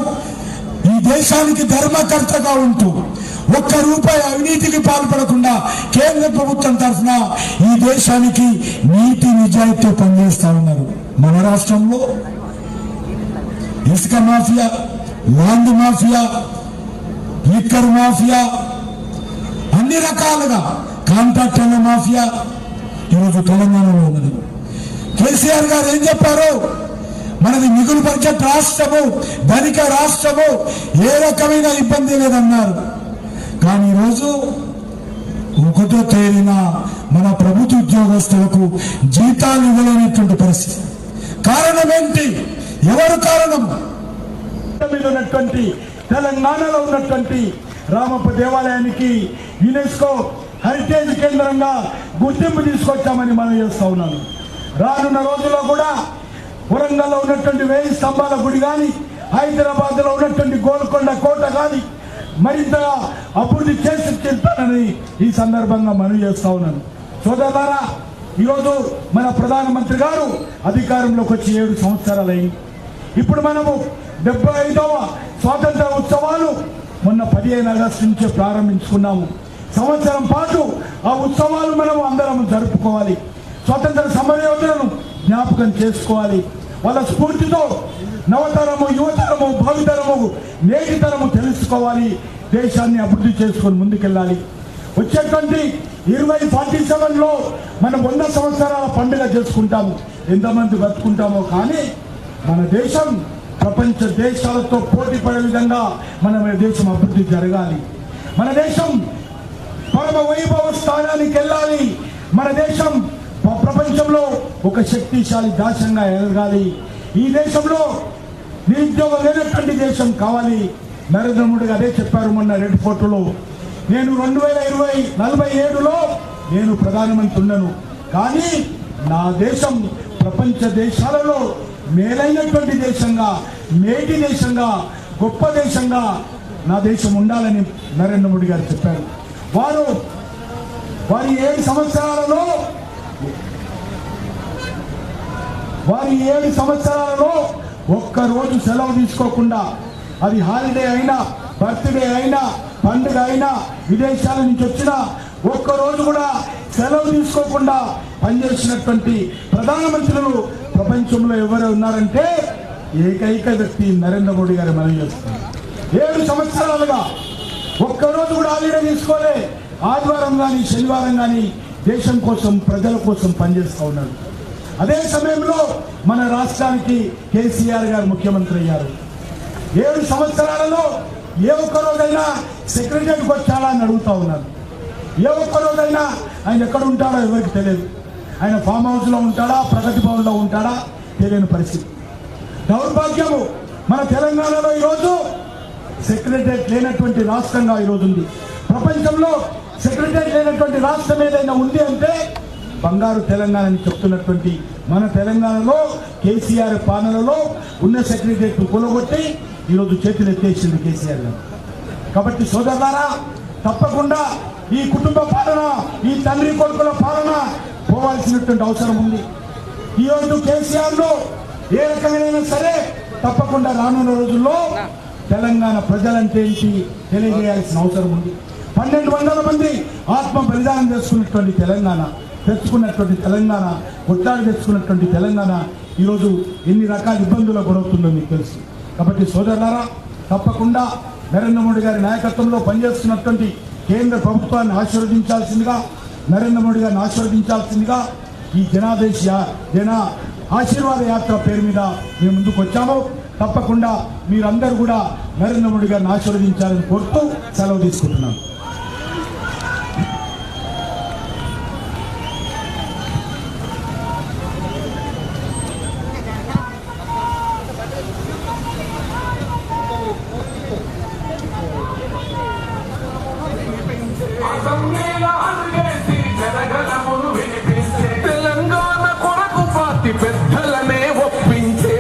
ఈ దేశానికి ధర్మకర్తగా ఉంటూ ₹1 అవినీతికి పాల్పడకుండా కేంద్ర ప్రభుత్వం తరఫున ఈ దేశానికి నీతి నిజాయితీతో పనిచేస్తా ఉన్నారు. మన రాష్ట్రంలో ఇసుక mafia, land mafia, liquor mafia, అన్ని రకాలుగా కాంట్రాక్టర్ల మాఫియా ఈరోజు తెలంగాణలో ఉన్నది. కేసీఆర్ గారు ఏం చెప్పారు, మనది మిగులు బడ్జెట్ రాష్ట్రము, ధనిక రాష్ట్రము, ఏ రకమైన ఇబ్బంది లేదన్నారు. కానీ ఈరోజు ఒకటో తేదీన మన ప్రభుత్వ ఉద్యోగస్తులకు జీతాలు ఇవ్వలేనటువంటి పరిస్థితి. కారణం ఏంటి? ఎవరు కారణం? తెలంగాణలో ఉన్నటువంటి రామప్ప దేవాలయానికి యునెస్కో హెరిటేజ్ కేంద్రంగా గుర్తింపు తీసుకొచ్చామని మనం చేస్తా ఉన్నాను. రానున్న రోజుల్లో కూడా వరంగల్లో ఉన్నటువంటి 1000 స్తంభాల గుడి కానీ, హైదరాబాద్ లో ఉన్నటువంటి గోల్కొండ కోట కానీ మరింతగా అభివృద్ధి చేసి చెప్తానని ఈ సందర్భంగా మనం చేస్తా ఉన్నాను. సోదరులారా, ఈరోజు మన ప్రధానమంత్రి గారు అధికారంలోకి వచ్చి 7 సంవత్సరాలైంది. ఇప్పుడు మనము 75వ స్వాతంత్ర ఉత్సవాలు మొన్న 15 ఆగస్టు నుంచే ప్రారంభించుకున్నాము. సంవత్సరం పాటు ఆ ఉత్సవాలు మనం అందరం జరుపుకోవాలి. స్వాతంత్ర సమరయోధులను జ్ఞాపకం చేసుకోవాలి. వాళ్ళ స్ఫూర్తితో నవతరము, యువతరము, భావితరము, నేటి తరము తెలుసుకోవాలి. దేశాన్ని అభివృద్ధి చేసుకొని ముందుకెళ్ళాలి. వచ్చేటువంటి 2047లో మనం 100 సంవత్సరాల పండుగ చేసుకుంటాము. ఎంతమంది బతుకుంటామో కానీ మన దేశం ప్రపంచ దేశాలతో పోటీ పడే విధంగా మన దేశం అభివృద్ధి జరగాలి. మన దేశం పరమ వైభవ స్థానానికి వెళ్ళాలి. మన దేశం ప్రపంచంలో ఒక శక్తిశాలి దేశంగా ఎదగాలి. ఈ దేశంలో నిరుద్యోగం లేనటువంటి దేశం కావాలి. నరేంద్ర మోడీ అదే చెప్పారు మొన్న రెడ్ ఫోర్టులో. నేను 2047లో నేను ప్రధానమంత్రి ఉన్నాను, కానీ నా దేశం ప్రపంచ దేశాలలో మేలైనటువంటి దేశంగా, మేటి దేశంగా, గొప్ప దేశంగా నా దేశం ఉండాలని నరేంద్ర మోడీ గారు చెప్పారు. వారి 7 సంవత్సరాలలో ఒక్కరోజు సెలవు తీసుకోకుండా, అది హాలిడే అయినా, బర్త్డే అయినా, పండుగ అయినా, విదేశాల నుంచి వచ్చిన ఒక్కరోజు కూడా సెలవు తీసుకోకుండా పనిచేసినటువంటి ప్రధానమంత్రులు ప్రపంచంలో ఎవరు ఉన్నారంటే ఏకైక వ్యక్తి నరేంద్ర మోడీ గారు. మనం చేస్తున్నారు 7 సంవత్సరాలుగా ఒక్కరోజు కూడా హాలిడే తీసుకోలే. ఆదివారం కానీ, శనివారం కానీ దేశం కోసం, ప్రజల కోసం పనిచేస్తూ ఉన్నాడు. అదే సమయంలో మన రాష్ట్రానికి కేసీఆర్ గారు ముఖ్యమంత్రి అయ్యారు. 7 సంవత్సరాలలో ఏ ఒక్క రోజైనా సెక్రటరీకి వచ్చాడా అని అడుగుతా ఉన్నారు. ఏ ఒక్క రోజైనా ఆయన ఎక్కడ ఉంటాడో ఎవరికి తెలియదు. ఆయన ఫామ్ హౌస్లో ఉంటాడా, ప్రగతి భవన్లో ఉంటాడా తెలియని పరిస్థితి. దౌర్భాగ్యము, మన తెలంగాణలో ఈరోజు సెక్రటరేట్ లేనటువంటి రాష్ట్రంగా ఈరోజు ఉంది. ప్రపంచంలో సెక్రటరేట్ లేనటువంటి రాష్ట్రం ఏదైనా ఉంది అంటే బంగారు తెలంగాణ అని చెప్తున్నటువంటి మన తెలంగాణలో కేసీఆర్ పాలనలో ఉన్న సెక్రటరేట్ కూలగొట్టి ఈరోజు చేతులు ఎత్తేసింది కేసీఆర్ గారు. కాబట్టి సోదరులారా, తప్పకుండా ఈ కుటుంబ పాలన, ఈ తండ్రి కొడుకుల పాలన పోవాల్సినటువంటి అవసరం ఉంది. ఈరోజు కేసీఆర్లో ఏ రకమైన సరే తప్పకుండా రానున్న రోజుల్లో తెలంగాణ ప్రజలంటే ఏంటి తెలియజేయాల్సిన అవసరం ఉంది. 1200 మంది ఆత్మ బలిదానం చేసుకున్నటువంటి తెలంగాణ, తెచ్చుకున్నటువంటి తెలంగాణ, కొట్లాడి తెచ్చుకున్నటువంటి తెలంగాణ ఈరోజు ఎన్ని రకాల ఇబ్బందులకు గురవుతుందో మీకు తెలుసు. కాబట్టి సోదరులారా, తప్పకుండా నరేంద్ర మోడీ గారి నాయకత్వంలో పనిచేస్తున్నటువంటి కేంద్ర ప్రభుత్వాన్ని ఆశీర్వదించాల్సిందిగా, నరేంద్ర మోడీ గారిని ఆశీర్వదించాల్సిందిగా ఈ జన ఆశీర్వాద యాత్ర పేరు మీద మేము ముందుకు వచ్చాము. తప్పకుండా మీరందరూ కూడా నరేంద్ర మోడీ గారిని ఆశీర్వదించాలని కోరుతూ సెలవు తీసుకుంటున్నాను. తెలంగాణ కొరకు పార్టీ పెద్దలనే ఒప్పించే,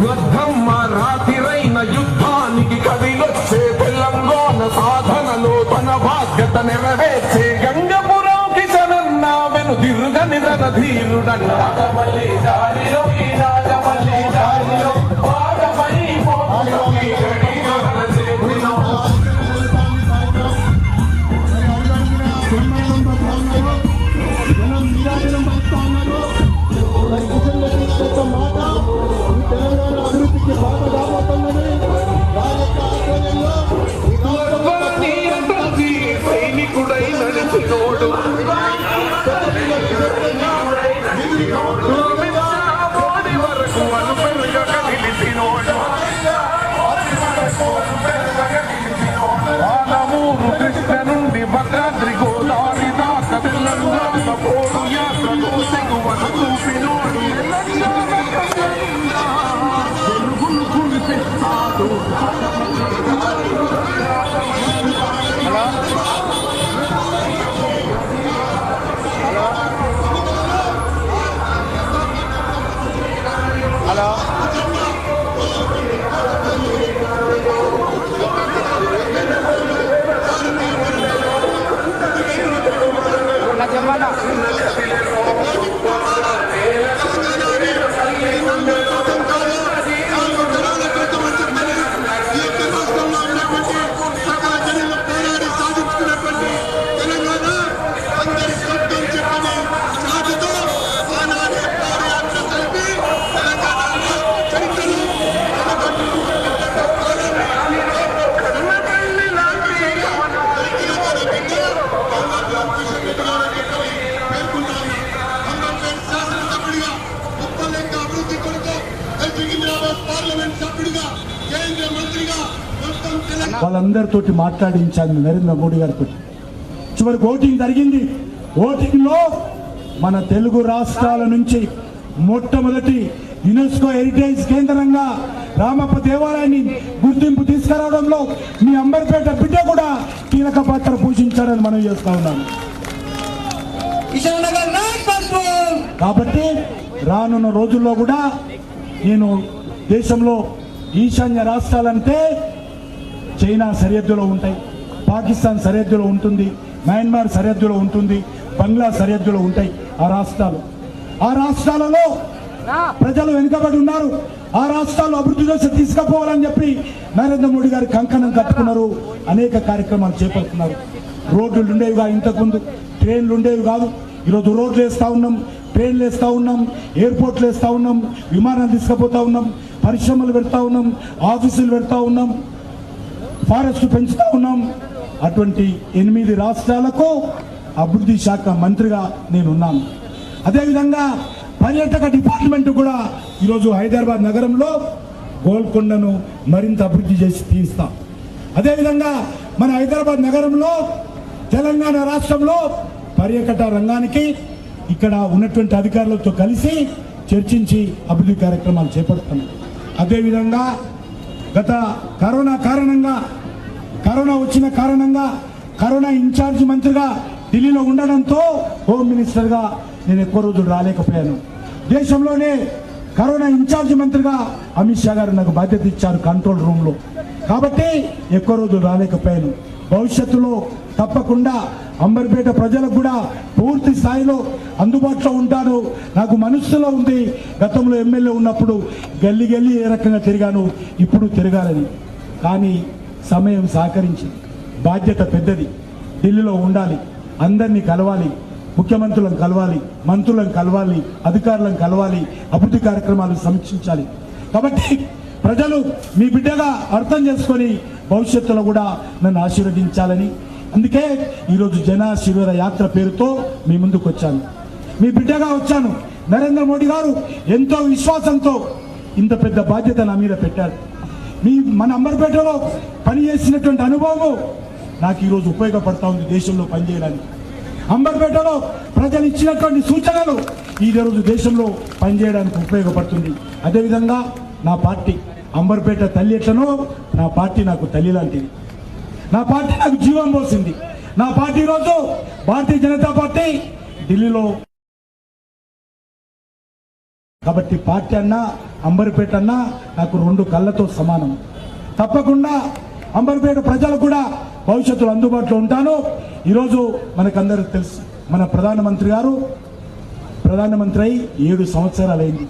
వర్ధమ్మ రాతిరైన యుద్ధానికి కదిలొచ్చే, తెలంగాణ సాధనలో తన బాధ్యత నెరవేర్చే గంగపురం కిషనన్న వెనుదిరుగని రణధీరుడన్న సైనికుడై నడిచినోడు వాళ్ళందరితోటి మాట్లాడించాను నరేంద్ర మోడీ గారితో. చివరికి ఓటింగ్ జరిగింది. ఓటింగ్ లో మన తెలుగు రాష్ట్రాల నుంచి మొట్టమొదటి యునెస్కో హెరిటేజ్ కేంద్రంగా రామప్ప దేవాలయాన్ని గుర్తింపు తీసుకురావడంలో మీ అంబర్పేట బిడ్డ కూడా కీలక పాత్ర పోషించారని మనం చేస్తా ఉన్నాను. కాబట్టి రానున్న రోజుల్లో కూడా నేను దేశంలో ఈశాన్య రాష్ట్రాలంటే చైనా సరిహద్దులో ఉంటాయి, పాకిస్తాన్ సరిహద్దులో ఉంటుంది, మయన్మార్ సరిహద్దులో ఉంటుంది, బంగ్లా సరిహద్దులో ఉంటాయి ఆ రాష్ట్రాలు. ఆ రాష్ట్రాలలో ప్రజలు వెనుకబడి ఉన్నారు. ఆ రాష్ట్రాలు అభివృద్ధి దశ తీసుకుపోవాలని చెప్పి నరేంద్ర మోడీ గారు కంకణం కట్టుకున్నారు. అనేక కార్యక్రమాలు చేపడుతున్నారు. రోడ్లు ఉండేవిగా ఇంతకుముందు, ట్రైన్లు ఉండేవి కాదు. ఈరోజు రోడ్లు వేస్తూ ఉన్నాం, ట్రైన్లు వేస్తూ ఉన్నాం, ఎయిర్పోర్ట్లు వేస్తూ ఉన్నాం, విమానాలు తీసుకుపోతా ఉన్నాం, పరిశ్రమలు పెడతా ఉన్నాం, ఆఫీసులు పెడతా ఉన్నాం, ఫారెస్ట్ పెంచుతా ఉన్నాం. అటువంటి 8 రాష్ట్రాలకు అభివృద్ధి శాఖ మంత్రిగా నేనున్నాను. అదేవిధంగా పర్యాటక డిపార్ట్మెంట్ కూడా ఈరోజు హైదరాబాద్ నగరంలో గోల్కొండను మరింత అభివృద్ధి చేసి తీస్తాం. అదేవిధంగా మన హైదరాబాద్ నగరంలో తెలంగాణ రాష్ట్రంలో పర్యాటక రంగానికి ఇక్కడ ఉన్నటువంటి అధికారులతో కలిసి చర్చించి అభివృద్ధి కార్యక్రమాలు చేపడుతున్నాం. అదేవిధంగా గత కరోనా వచ్చిన కారణంగా కరోనా ఇన్ఛార్జ్ మంత్రిగా ఢిల్లీలో ఉండడంతో హోమ్ మినిస్టర్గా నేను ఎక్కువ రోజులు రాలేకపోయాను. దేశంలోనే కరోనా ఇన్ఛార్జ్ మంత్రిగా అమిత్ షా గారు నాకు బాధ్యత ఇచ్చారు కంట్రోల్ రూమ్లో. కాబట్టి ఎక్కువ రోజులు రాలేకపోయాను. భవిష్యత్తులో తప్పకుండా అంబర్పేట ప్రజలకు కూడా పూర్తి స్థాయిలో అందుబాటులో ఉంటాను. నాకు మనస్సులో ఉంది, గతంలో ఎమ్మెల్యే ఉన్నప్పుడు గల్లీ ఏ రకంగా తిరిగాను, ఇప్పుడు తిరగాలని. కానీ సమయం సహకరించింది. బాధ్యత పెద్దది. ఢిల్లీలో ఉండాలి, అందరినీ కలవాలి, ముఖ్యమంత్రులను కలవాలి, మంత్రులను కలవాలి, అధికారులను కలవాలి, అభివృద్ధి కార్యక్రమాలు సమీక్షించాలి. కాబట్టి ప్రజలు మీ బిడ్డగా అర్థం చేసుకొని భవిష్యత్తులో కూడా నన్ను ఆశీర్వదించాలని, అందుకే ఈరోజు జనాశీర్వాద యాత్ర పేరుతో మీ ముందుకు వచ్చాను. మీ బిడ్డగా వచ్చాను. నరేంద్ర మోడీ గారు ఎంతో విశ్వాసంతో ఇంత పెద్ద బాధ్యత నా మీద పెట్టారు. మన అంబర్పేటలో పనిచేసినటువంటి అనుభవం నాకు ఈరోజు ఉపయోగపడతా ఉంది దేశంలో పనిచేయడానికి. అంబర్పేటలో ప్రజలు ఇచ్చినటువంటి సూచనలు ఈ రోజు దేశంలో పనిచేయడానికి ఉపయోగపడుతుంది. అదేవిధంగా నా పార్టీ అంబర్పేట తల్లి ఎట్లనో నా పార్టీ నాకు తల్లి లాంటిది. నా పార్టీ నాకు జీవం పోసింది. నా పార్టీ ఈరోజు భారతీయ జనతా పార్టీ ఢిల్లీలో. కాబట్టి పార్టీ అన్నా అంబర్పేట అన్నా నాకు 2 కళ్ళతో సమానం. తప్పకుండా అంబర్పేట ప్రజలకు కూడా భవిష్యత్తులో అందుబాటులో ఉంటాను. ఈరోజు మనకందరికి తెలుసు, మన ప్రధానమంత్రి గారు ప్రధానమంత్రి అయి 7 సంవత్సరాలైంది.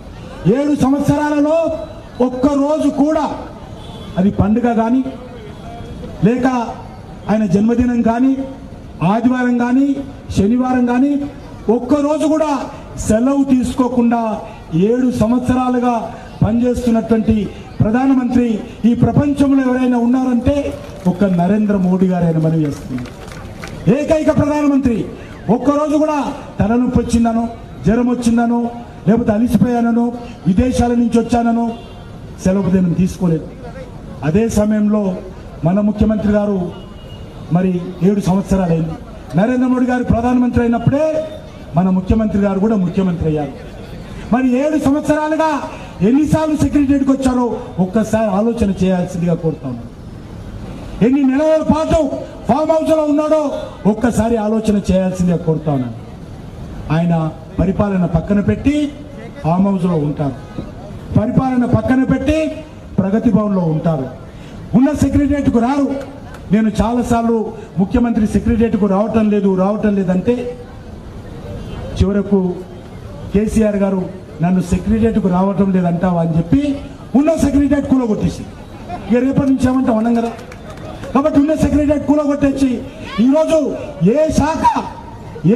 7 సంవత్సరాలలో ఒక్కరోజు కూడా అది పండుగ కానీ, లేక ఆయన జన్మదినం కానీ, ఆదివారం కానీ, శనివారం కానీ ఒక్కరోజు కూడా సెలవు తీసుకోకుండా 7 సంవత్సరాలుగా పనిచేస్తున్నటువంటి ప్రధానమంత్రి ఈ ప్రపంచంలో ఎవరైనా ఉన్నారంటే ఒక్క నరేంద్ర మోడీ గారు అని మనం చేస్తున్నాం. ఏకైక ప్రధానమంత్రి. ఒక్కరోజు కూడా తలనొప్పి వచ్చిందనో, జ్వరం వచ్చిందనో, లేకపోతే అలిసిపోయానో, విదేశాల నుంచి వచ్చాననో సెలవు దినం తీసుకోలేదు. అదే సమయంలో మన ముఖ్యమంత్రి గారు మరి 7 సంవత్సరాలైంది. నరేంద్ర మోడీ గారు ప్రధానమంత్రి అయినప్పుడే మన ముఖ్యమంత్రి గారు కూడా ముఖ్యమంత్రి అయ్యారు. మరి 7 సంవత్సరాలుగా ఎన్నిసార్లు సెక్రటరీకి వచ్చారో ఒక్కసారి ఆలోచన చేయాల్సిందిగా కోరుతాను. ఎన్ని నెలల పాటు ఫామ్ హౌస్ లో ఉన్నాడో ఒక్కసారి ఆలోచన చేయాల్సిందిగా కోరుతాను. ఆయన పరిపాలన పక్కన పెట్టి ఫామ్ హౌస్ లో ఉంటారు. పరిపాలన పక్కన పెట్టి ప్రగతి భవన్లో ఉంటారు. ఉన్న సెక్రటరియట్కు రారు. నేను చాలాసార్లు ముఖ్యమంత్రి సెక్రటరియట్కు రావటం లేదంటే చివరకు కేసీఆర్ గారు నన్ను సెక్రటరియట్కు రావటం లేదంటావా అని చెప్పి ఉన్న సెక్రటరియట్ కూలగొట్టేసి ఇక రేపటి నుంచి ఏమంటాం అన్నాం కదా. కాబట్టి ఉన్న సెక్రటరియట్ కూలగొట్టేసి ఈరోజు ఏ శాఖ,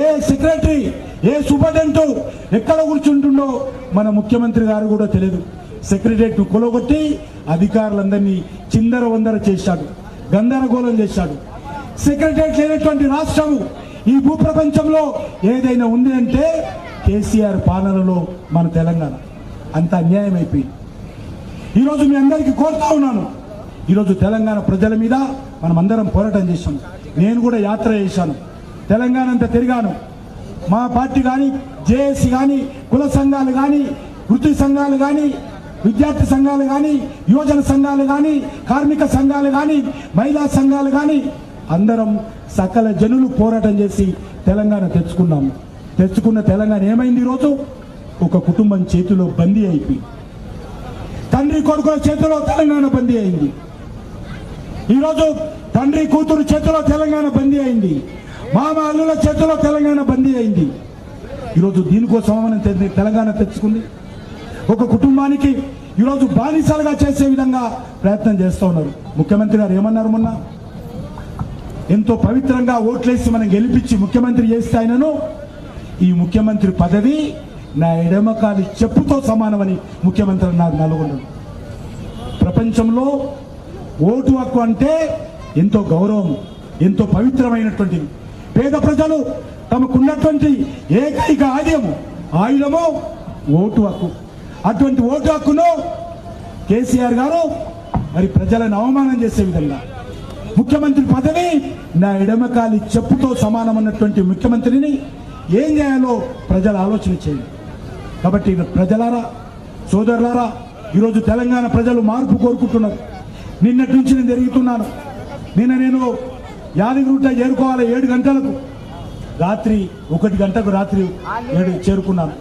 ఏ సెక్రటరీ, ఏ సూపరింటెండెంట్ ఎక్కడ కూర్చుంటుండో మన ముఖ్యమంత్రి గారు కూడా తెలియదు. సెక్రటరియట్ను కూలగొట్టి అధికారులందరినీ చిందర వందర చేశాడు, గందరగోళం చేశాడు. సెక్రటరియట్ లేనటువంటి రాష్ట్రం ఈ భూప్రపంచంలో ఏదైనా ఉంది అంటే కేసీఆర్ పాలనలో మన తెలంగాణ. అంత అన్యాయం అయిపోయింది. ఈరోజు మీ అందరికీ కోరుతా ఉన్నాను, ఈరోజు తెలంగాణ ప్రజల మీద మనం అందరం పోరాటం చేశాం. నేను కూడా యాత్ర చేశాను, తెలంగాణ అంతా తిరిగాను. మా పార్టీ కానీ, జేఏసీ కానీ, కుల సంఘాలు కానీ, వృత్తి సంఘాలు కానీ, విద్యార్థి సంఘాలు కానీ, యువజన సంఘాలు కానీ, కార్మిక సంఘాలు కానీ, మహిళా సంఘాలు కానీ అందరం సకల జనులు పోరాటం చేసి తెలంగాణ తెచ్చుకున్నాము. తెచ్చుకున్న తెలంగాణ ఏమైంది? ఈరోజు ఒక కుటుంబం చేతిలో బందీ అయిపోయి, తండ్రి కొడుకుల చేతిలో తెలంగాణ బందీ అయింది. ఈరోజు తండ్రి కూతురు చేతిలో తెలంగాణ బందీ అయింది. మామ అల్లుల చేతిలో తెలంగాణ బందీ అయింది. ఈరోజు దీనికోసం మనం తెలంగాణ తెచ్చుకుంది. ఒక కుటుంబానికి ఈరోజు బానిసలుగా చేసే విధంగా ప్రయత్నం చేస్తూ ఉన్నారు. ముఖ్యమంత్రి గారు ఏమన్నారు మొన్న? ఎంతో పవిత్రంగా ఓట్లేసి మనం గెలిపించి ముఖ్యమంత్రి చేస్తే ఆయనను, ఈ ముఖ్యమంత్రి పదవి నా ఎడమకాలి చెప్పుతో సమానమని ముఖ్యమంత్రి అన్నారు నల్గొండలో. ప్రపంచంలో ఓటు హక్కు అంటే ఎంతో గౌరవం, ఎంతో పవిత్రమైనటువంటిది. పేద ప్రజలు తమకున్నటువంటి ఏకైక ఆయుధము ఓటు హక్కు. అటువంటి ఓటు హక్కును కేసీఆర్ గారు మరి ప్రజలను అవమానం చేసే విధంగా, ముఖ్యమంత్రి పదవి నా ఎడమకాలి చెప్పుతో సమానం అన్నటువంటి ముఖ్యమంత్రిని ఏం చేయాలో ప్రజలు ఆలోచన చేయండి. కాబట్టి ప్రజలారా, సోదరులారా, ఈరోజు తెలంగాణ ప్రజలు మార్పు కోరుకుంటున్నారు. నిన్నటి నుంచి నేను తిరుగుతున్నాను. నేను యాదగిరిగుట్ట చేరుకోవాలి 7 గంటలకు, రాత్రి 1 గంటకు రాత్రి 7 చేరుకున్నాను.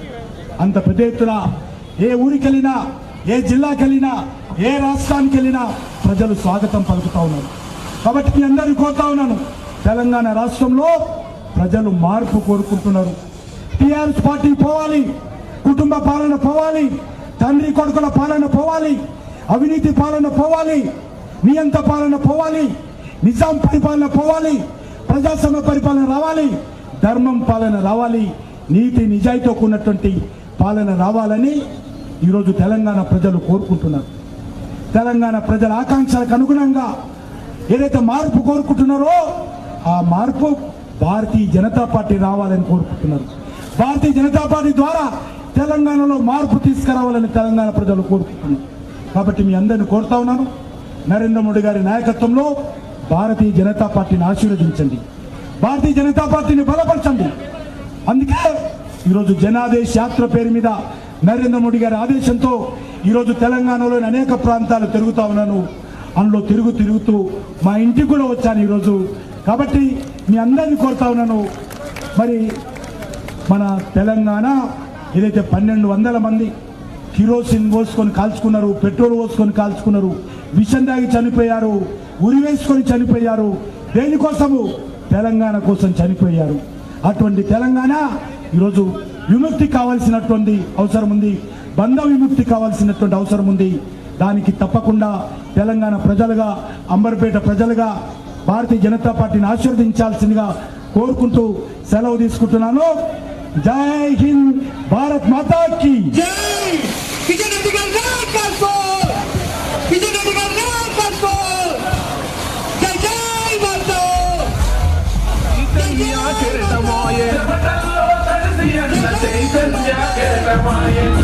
అంత పెద్ద ఎత్తున ఏ ఊరికి వెళ్ళినా, ఏ జిల్లాకి వెళ్ళినా, ఏ రాష్ట్రానికి వెళ్ళినా ప్రజలు స్వాగతం పలుకుతా ఉన్నారు. కాబట్టి మీ అందరినీ కోరుతా ఉన్నాను, తెలంగాణ రాష్ట్రంలో ప్రజలు మార్పు కోరుకుంటున్నారు. టీఆర్ఎస్ పార్టీ పోవాలి, కుటుంబ పాలన పోవాలి, తండ్రి కొడుకుల పాలన పోవాలి, అవినీతి పాలన పోవాలి, నియంత పాలన పోవాలి, నిజాం పరిపాలన పోవాలి, ప్రజాస్వామ్య పరిపాలన రావాలి, ధర్మం పాలన రావాలి, నీతి నిజాయితీతో కూడినటువంటి పాలన రావాలని ఈరోజు తెలంగాణ ప్రజలు కోరుకుంటున్నారు. తెలంగాణ ప్రజల ఆకాంక్షలకు అనుగుణంగా ఏదైతే మార్పు కోరుకుంటున్నారో ఆ మార్పు భారతీయ జనతా పార్టీ రావాలని కోరుకుంటున్నారు. భారతీయ జనతా పార్టీ ద్వారా తెలంగాణలో మార్పు తీసుకురావాలని తెలంగాణ ప్రజలు కోరుకుంటున్నారు. కాబట్టి మీ అందరిని కోరుతా ఉన్నాను, నరేంద్ర మోడీ గారి నాయకత్వంలో భారతీయ జనతా పార్టీని ఆశీర్వదించండి, భారతీయ జనతా పార్టీని బలపరచండి. అందుకే ఈరోజు జనాదేశ్ యాత్ర పేరు మీద నరేంద్ర మోడీ గారి ఆదేశంతో ఈరోజు తెలంగాణలోని అనేక ప్రాంతాలు తిరుగుతా ఉన్నాను. అందులో తిరుగుతూ మా ఇంటికి కూడా వచ్చాను ఈరోజు. కాబట్టి మీ అందరినీ కోరుతా ఉన్నాను, మరి మన తెలంగాణ ఏదైతే 1200 మంది కిరోసిన్ పోసుకొని కాల్చుకున్నారు, పెట్రోల్ పోసుకొని కాల్చుకున్నారు, విషం తాగి చనిపోయారు, ఉరి వేసుకొని చనిపోయారు. దేనికోసము? తెలంగాణ కోసం చనిపోయారు. అటువంటి తెలంగాణ ఈరోజు విముక్తి కావాల్సినటువంటి అవసరం ఉంది, బంధ విముక్తి కావాల్సినటువంటి అవసరం ఉంది. దానికి తప్పకుండా తెలంగాణ ప్రజలుగా, అంబర్పేట ప్రజలుగా భారతీయ జనతా పార్టీని ఆశీర్వదించాల్సిందిగా కోరుకుంటూ సెలవు తీసుకుంటున్నాను. జై హింద్, భారత్ మాతా కీ జై. Hey!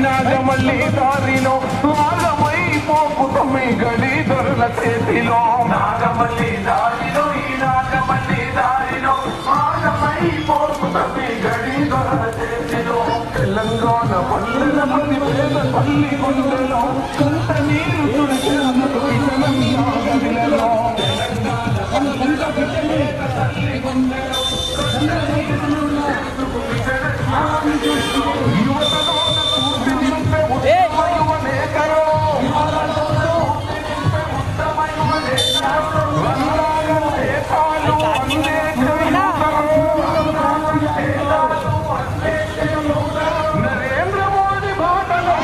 నాగమల్లి దారిలో నాగమై పోపుతమే గడి దొరల చేతిలో నాగమల్లి దారిలో ఈ నాగమల్లి దారిలో నాగమై పోపుతమే గడి దొరల చేతిలో తెలంగాణ పల్లెల మంది పేద పల్లి గుండెలో కంట నీరు తుడిచేందుకు కిచనంగా గదిలలో తెలంగాణ పల్లి గుండెలో కంట నీరు నరేంద్ర మోదీ బాటలో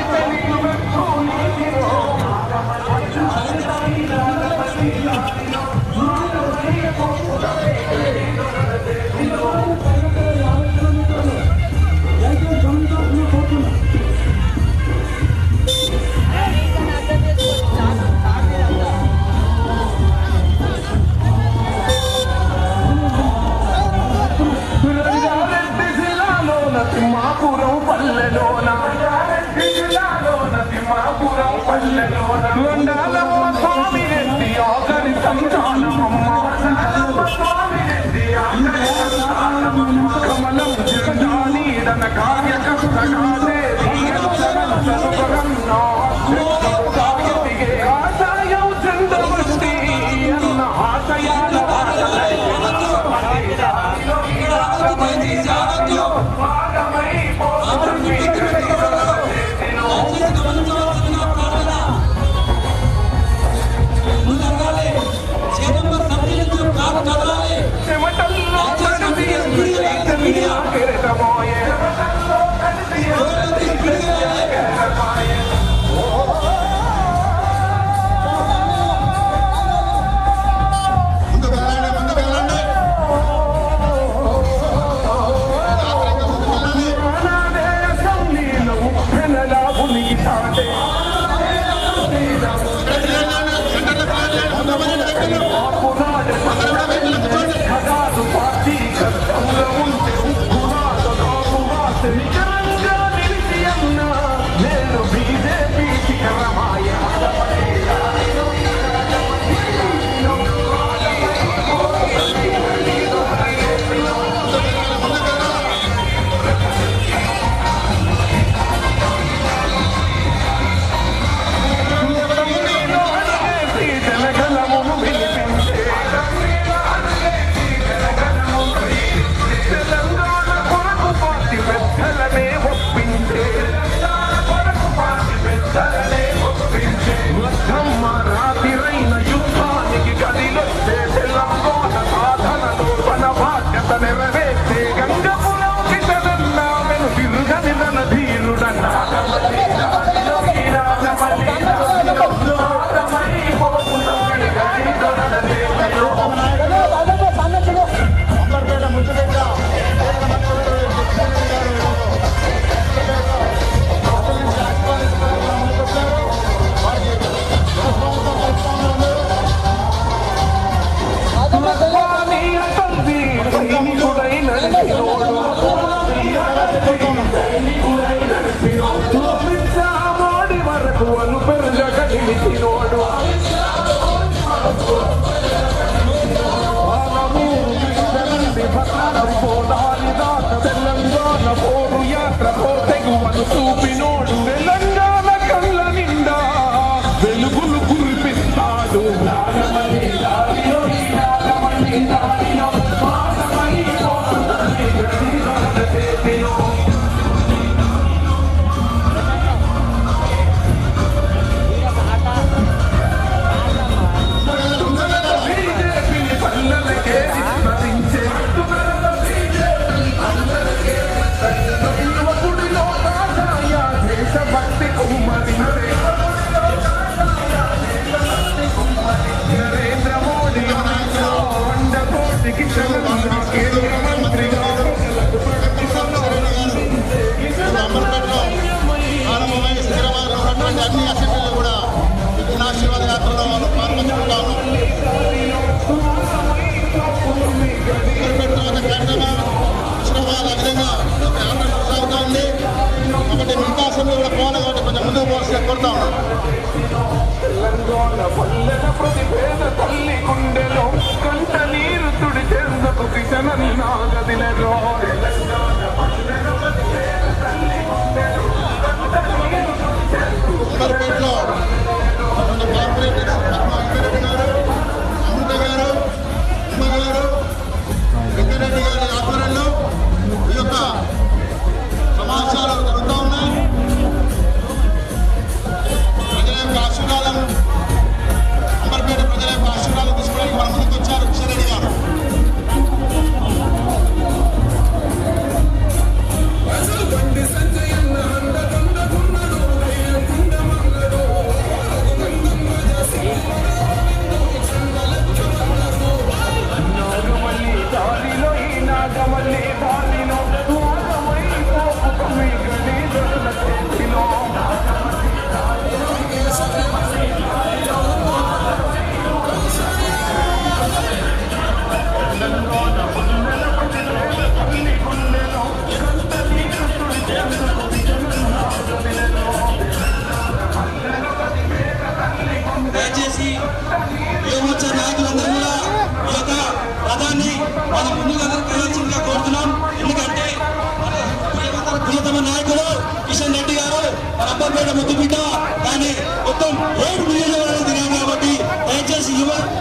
తిమ్మాపురం పల్లెలోన తిమ్మాపురం పల్లెలోన వండాలమ్మ స్వామి రెడ్డి ఆఖరి సంతానమమ్మ కమలం జగడానీడన కార్యకర్తగానే ఆశయం చంద్రవృష్టి అన్న ఆశయాల చూపినోడు తెలంగాణ కళ్ళ నిండా వెలుగులు కురిపిస్తాడు కాబట్టి మీరు కూడా పోవాలి కాబట్టి కొంచెం ముందుకు పోవాల్సి కోరుతా ఉన్నాం. తెలంగాణ పల్లెన ప్రతిభేద తల్లి గుండెలో కంట నీరు తుడిచేందుకు కిషనన్నాగదిలో అమర్పేటలో మన కార్పొరేటర్స్ వెంకటరెడ్డి గారు, అమృత గారు, ఉమ్మ గారు, వెంకటరెడ్డి గారి ఆధ్వర్యంలో ఈ యొక్క సమావేశాలు జరుగుతూ ఉన్నాయి. ప్రజల యొక్క ఆశీర్వాదం, అమర్పేట ప్రజల యొక్క ఆశీర్వాదం తీసుకోవడానికి మన ముందుకు వచ్చారు కిషన్ రెడ్డి గారు. నాగమల్లి దారిలో ఈ నాగమల్లి దారిలో నాగమై పోపు కమ్మి గణేశుల చేతిలో తెలంగాణ పల్లెల ప్రతిభేద తల్లి గుండెలో కంట నీరు తుడిచేందుకు కిషనన్నాగదిలో దయచేసి యువమోర్చా నాయకులందరూ కూడా ఈ యొక్క పదాన్ని మన ముందుగా ప్రయోజనంగా కోరుతున్నాం. ఎందుకంటే మన ప్రియతమ నాయకుడు కిషన్ రెడ్డి గారు మన అబ్బపేట ముద్దుబిడ్డ, కానీ మొత్తం 7 నియోజకవర్గాలు తిరిగాం కాబట్టి దయచేసి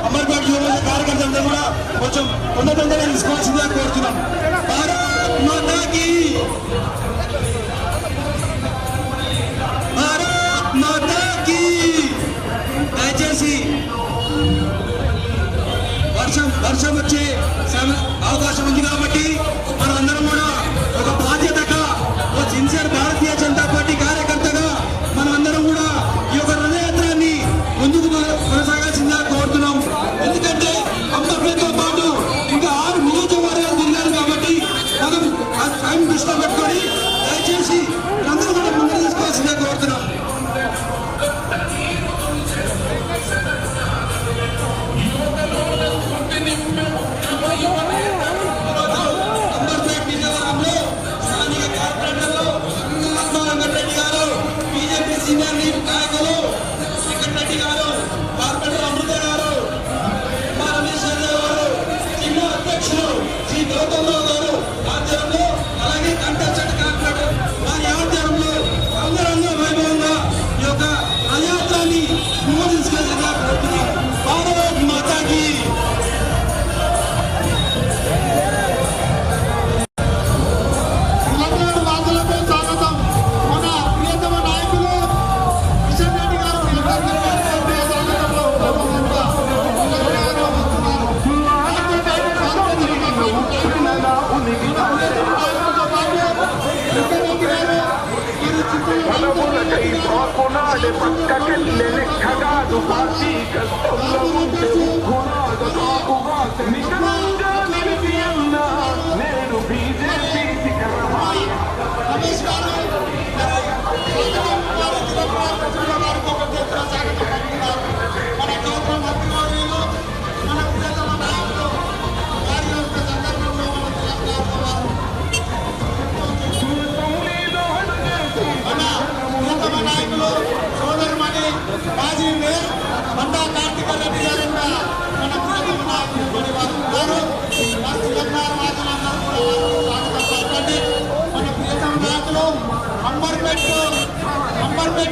అమర్పేట యువమోర్చా కార్యకర్తలందరూ కూడా కొంచెం తొందరగా తీసుకోవాల్సిందిగా కోరుతున్నాం. భారత్ మాతాకి, భారత్ మాతాకి. దయచేసి వర్షం వచ్చే అవకాశం ఉంది కాబట్టి మనమందరం కూడా ఒక బాధ్యతగా, ఒక సిన్సియర్ భారతీయ జనతా పార్టీ కార్యకర్తగా మనమందరం కూడా ఈ యొక్క రథయాత్రాన్ని ముందుకు కొనసాగాల్సిందిగా కోరుతున్నాం. ఎందుకంటే అమ్మపేటతో పాటు ఇంకా 6 నియోజకవర్గాలు తిరిగారు కాబట్టి మనం ఆ టైం దృష్టిలో పెట్టుకొని దయచేసి అందరూ కూడా ముందుకు తీసుకోవాల్సిందిగా కోరుతున్నాం. అమర్పేట నియోజకవర్గంలో స్థానిక కార్పొరేటర్లు వెంకటరెడ్డి గారు, బీజేపీ సీనియర్ నాయకులు వెంకటరెడ్డి గారు, కార్పొరేటర్ అమృత గారు, రమేష్ గారు, జిల్లా అధ్యక్షులు శ్రీ గౌతమరావు గారు ఆధ్వర్యంలో, అలాగే కంటెస్టెంట్ కార్పొరేటర్ వారి ఆధ్వర్యంలో అందరంగా వైభవంగా ఈ యొక్క రథయాత్రాన్ని ముందు తీసుకెళ్తుందిగా కోరుతున్నాం. భారత్ మాతాకి. తెలంగాణ వాదులపై స్వాగతం. మన ప్రియతమ నాయకులు కిషన్ రెడ్డి గారు స్వాగతంలో మనములకై పాకునాడే పక్కకెళ్ళే లెక్కగాదు పార్టీ కష్టంలో ఉంటే ఉక్కునాద కాకుగా నిజంగా నిలిపి అన్నా నేను బీజేపీ శిఖరమాయ మన కేంద్ర మంత్రివర్యులు, మన ప్రియతమ నాయకులు వారి యొక్క సందర్భంలో మన ప్రియతమ నాయకులు సోదరుమణి మాజీ మేయర్ బండా కార్తిక రెడ్డి గారు కూడా మన ప్రియతమ నాయకులు గారు తెలంగాణ వాదులందరూ కూడా స్వాగతం. మన ప్రియతమ నాయకులు అంబర్పేట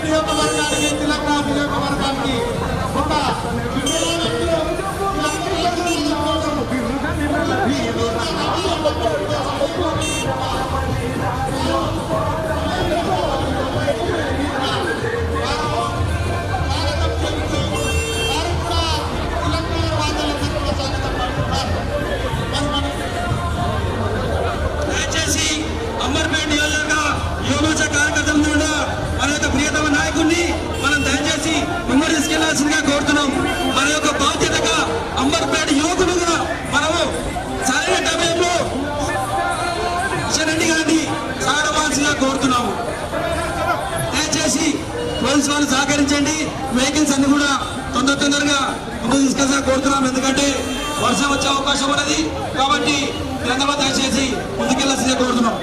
నియోజకవర్గానికి, తెలంగాణ నియోజకవర్గానికి ఒక దయచేసి అమర్పేట నియోజకవర్గ యువమోర్చా కార్యకర్తలందరూ కూడా మన యొక్క ప్రియతమ నాయకుడిని మనం దయచేసి ముందు తీసుకెళ్లాల్సిందిగా కోరుతున్నాం. మన యొక్క బాధ్యతగా అమర్పేట యువకుడుగా మనము సరైన సమయంలో కిషన్ రెడ్డి గారిని సాగవాల్సిందిగా కోరుతున్నాము. దయచేసి పోలీసు వాళ్ళు సహకరించండి. వెహికల్స్ అన్ని కూడా తొందరగా ముందు తీసుకెళ్ళా కోరుతున్నాం. ఎందుకంటే వర్షం వచ్చే అవకాశం ఉన్నది కాబట్టి మీరందరూ దయచేసి ముందుకెళ్ళాల్సిందే కోరుతున్నాం.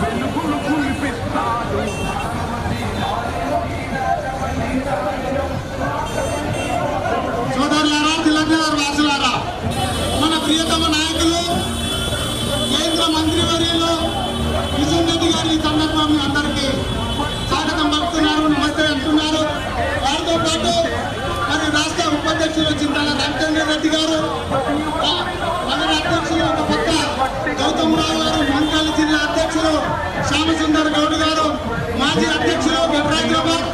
వెలుగులు కురిపిస్తాడు గారు ఈ సందర్భంలో అందరికీ స్వాగతం పలుకుతున్నారు, నమస్తే అంటున్నారు. వారితో పాటు మరి రాష్ట్ర ఉపాధ్యక్షులు చింతల రామచంద్ర రెడ్డి గారు, నగర అధ్యక్షులు ఒక పక్క గౌతమ్ రావు గారు, మంకాలి జిల్లా అధ్యక్షులు శ్యామసుందర్ గౌడ్ గారు, మాజీ అధ్యక్షులు గడ్రాజాబాద్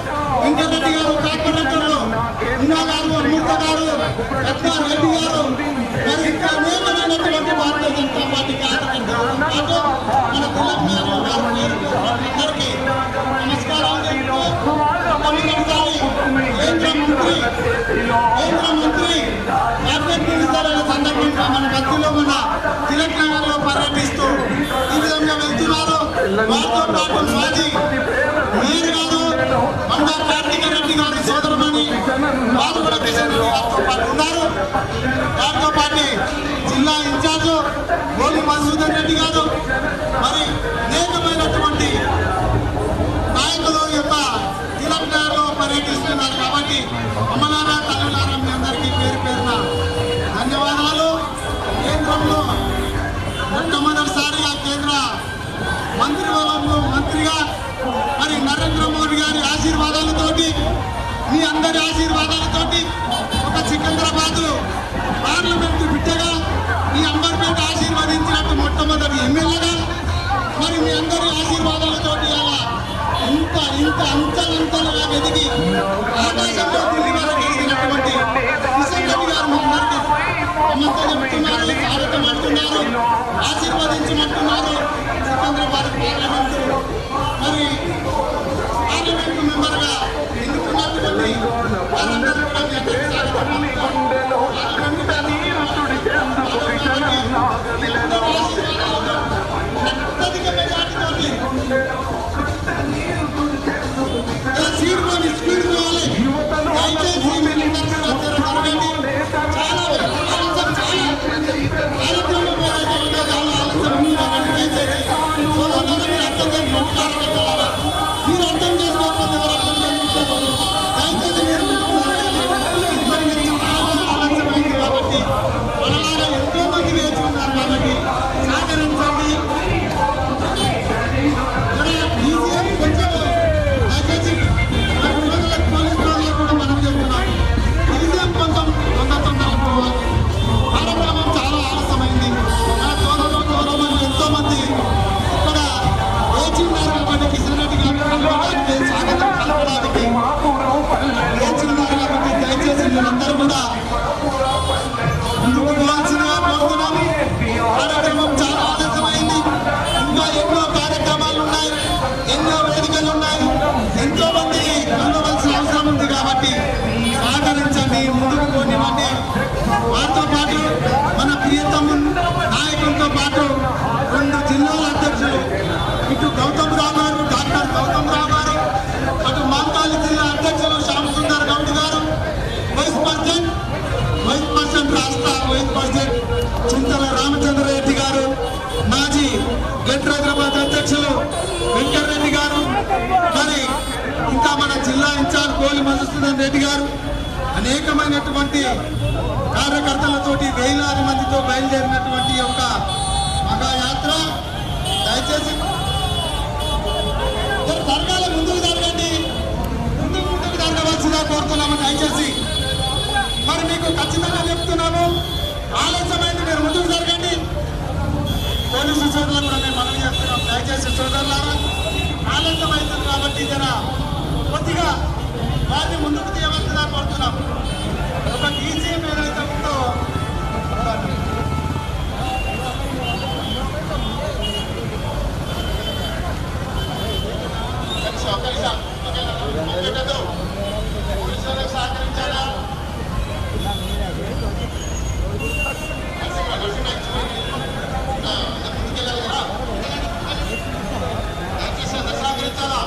వెంకటరెడ్డి గారు, కార్పొరేటర్లు ఉన్నా గారు, అమృత గారు, రత్నారెడ్డి గారు, మరి ఇంకా అనేకమైనటువంటి భారతీయ జనతా పార్టీ కార్యకర్తలు పాటు మన తెలంగాణ అందరికీ నమస్కారాలు చెప్తూ మొట్టమొదటిసారి కేంద్ర మంత్రి క్యాబినెట్ మినిస్టర్ అయిన సందర్భంగా మన మధ్యలో మన తిలక్ నగర్ లో పర్యటిస్తూ ఈ విధంగా వెళ్తున్నారు. వారితో పాటు మాజీ మేయర్ గారు మండా కార్తిక రెడ్డి గారి సోదరుమణి వారు కూడా కిషన్ రెడ్డి గారితో పాటు ఉన్నారు. వారితో పాటు జిల్లా ఇన్ఛార్జ్ గోలి మధుసూదన్ రెడ్డి గారు, మరి అనేకమైనటువంటి నాయకులు యొక్క తిలక్ నగర్ లో పర్యటిస్తున్నారు. కాబట్టి అమ్మలారా తల్లులారా మీ అందరికీ పేరు పేరున ధన్యవాదాలు. కేంద్రంలో మొట్టమొదటిసారిగా కేంద్ర మంత్రివర్గంలో మంత్రిగా మరి నరేంద్ర మోడీ గారి ఆశీర్వాదాలతోటి, మీ అందరి ఆశీర్వాదాలతోటి ఒక సికింద్రాబాద్ పార్లమెంటు బిడ్డగా మీ అంబర్పేట ఆశీర్వదించినట్టు మొట్టమొదటి ఎమ్మెల్యేగా మరి మీ అందరి ఆశీర్వాదాలతోటి అలా ఇంత అంచెలంచెలుగా ఎదిగి ఆకాశంలో ఢిల్లీ వరకు ఎదిగినటువంటి కిషన్ రెడ్డి గారు మీ అందరికీ నమస్తే చెప్తున్నారు, స్వాగతం అంటున్నారు, ఆశీర్వదించమంటున్నారు. సికింద్రాబాద్ పార్లమెంటు మరి పార్లమెంటు మెంబర్గా ఎన్నుకున్నటువంటి వారందరూ కూడా మీ అందరికీ స్వాగతం పలుకుతారు. అత్యధిక మెజార్టీతోటి స్పీడ్ పోవాలి. దయచేసి మీరందరూ జరగండి. చాలా ఆలస్యం, కార్యక్రమం పోరాటంలో చాలా ఆలస్యం ఉంది. దయచేసి సోదరులారా మీరు అర్థం చేసుకోండి. కార్యకర్తలారా మీరు అర్థం చేసుకోకపోతే ఎవరు అర్థం చేసుకుంటారు? దయచేసి మీరు ఆలస్యమైంది కాబట్టి మనలాగా ఎంతో మంది వేచి ఉన్నారు కాబట్టి సహకరించండి. కొంచెం దయచేసి పోలీసు వాళ్ళకు కూడా మనం చెప్తున్నాం, విజయం కొంచెం తొందరగా పోవాలి. కార్యక్రమం చాలా ఆలస్యమైంది. మన సోదరులు ఎంతో మంది ఇక్కడ వేచి ఉన్నారు కాబట్టి కిషన్ రెడ్డి గారు స్వాగతం పలకడానికి వేచి ఉన్నారు కాబట్టి దయచేసి మీరందరూ కూడా ముందుకు పోవాల్సిందిగా కోరుతున్నాము. కార్యక్రమం చాలా ఆలస్యమైంది. ఇంకా ఎన్నో కార్యక్రమాలు ఉన్నాయి, ఎన్నో వేదికలు ఉన్నాయి, ఎంతో మంది కలవలసిన అవసరం ఉంది కాబట్టి సహకరించండి, ముందుకు పోనివ్వండి. వారితో పాటు మన ప్రియతమ నాయకులతో పాటు 2 జిల్లాల అధ్యక్షులు ఇటు గౌతమ్ రావు గారు, డాక్టర్ గౌతమ్ రావు గారు, అటు మంకాలి జిల్లా అధ్యక్షులు శ్యామసుందర్ గౌడ్ గారు, వైస్ ప్రెసిడెంట్ రాష్ట్ర వైస్ ప్రెసిడెంట్ చింతల రామచంద్ర రెడ్డి గారు, మాజీ గడ్రాజాబాద్ అధ్యక్షులు వెంకటరెడ్డి గారు, మరి ఇంకా మన జిల్లా ఇన్ఛార్జ్ గోలి మధుసూదన్ రెడ్డి గారు, అనేకమైనటువంటి కార్యకర్తలతోటి వేలాది మందితో బయలుదేరినటువంటి ఒక మహాయాత్ర. దయచేసి జరగాలి, ముందుకు జరగండి, ముందుకు జరగవలసిందిగా కోరుతున్నాము. దయచేసి మరి మీకు ఖచ్చితంగా చెప్తున్నాము, ఆలస్యమైంది, మీరు ముందుకు జరగండి. పోలీసు సోదరులకు కూడా మేము మనవి చేస్తున్నాం, దయచేసి సోదరులారా ఆలస్యం అవుతుంది కాబట్టి జర కొద్దిగా వారిని ముందుకు తీయవలసిందిగా కోరుతున్నాం. ఒక డీసీఎం ఏదైతే ఉందో పోలీసులకు సహకరించాలా? ముందుకెళ్ళాలి కదా, దయచేసి అందరూ సహకరించాలా?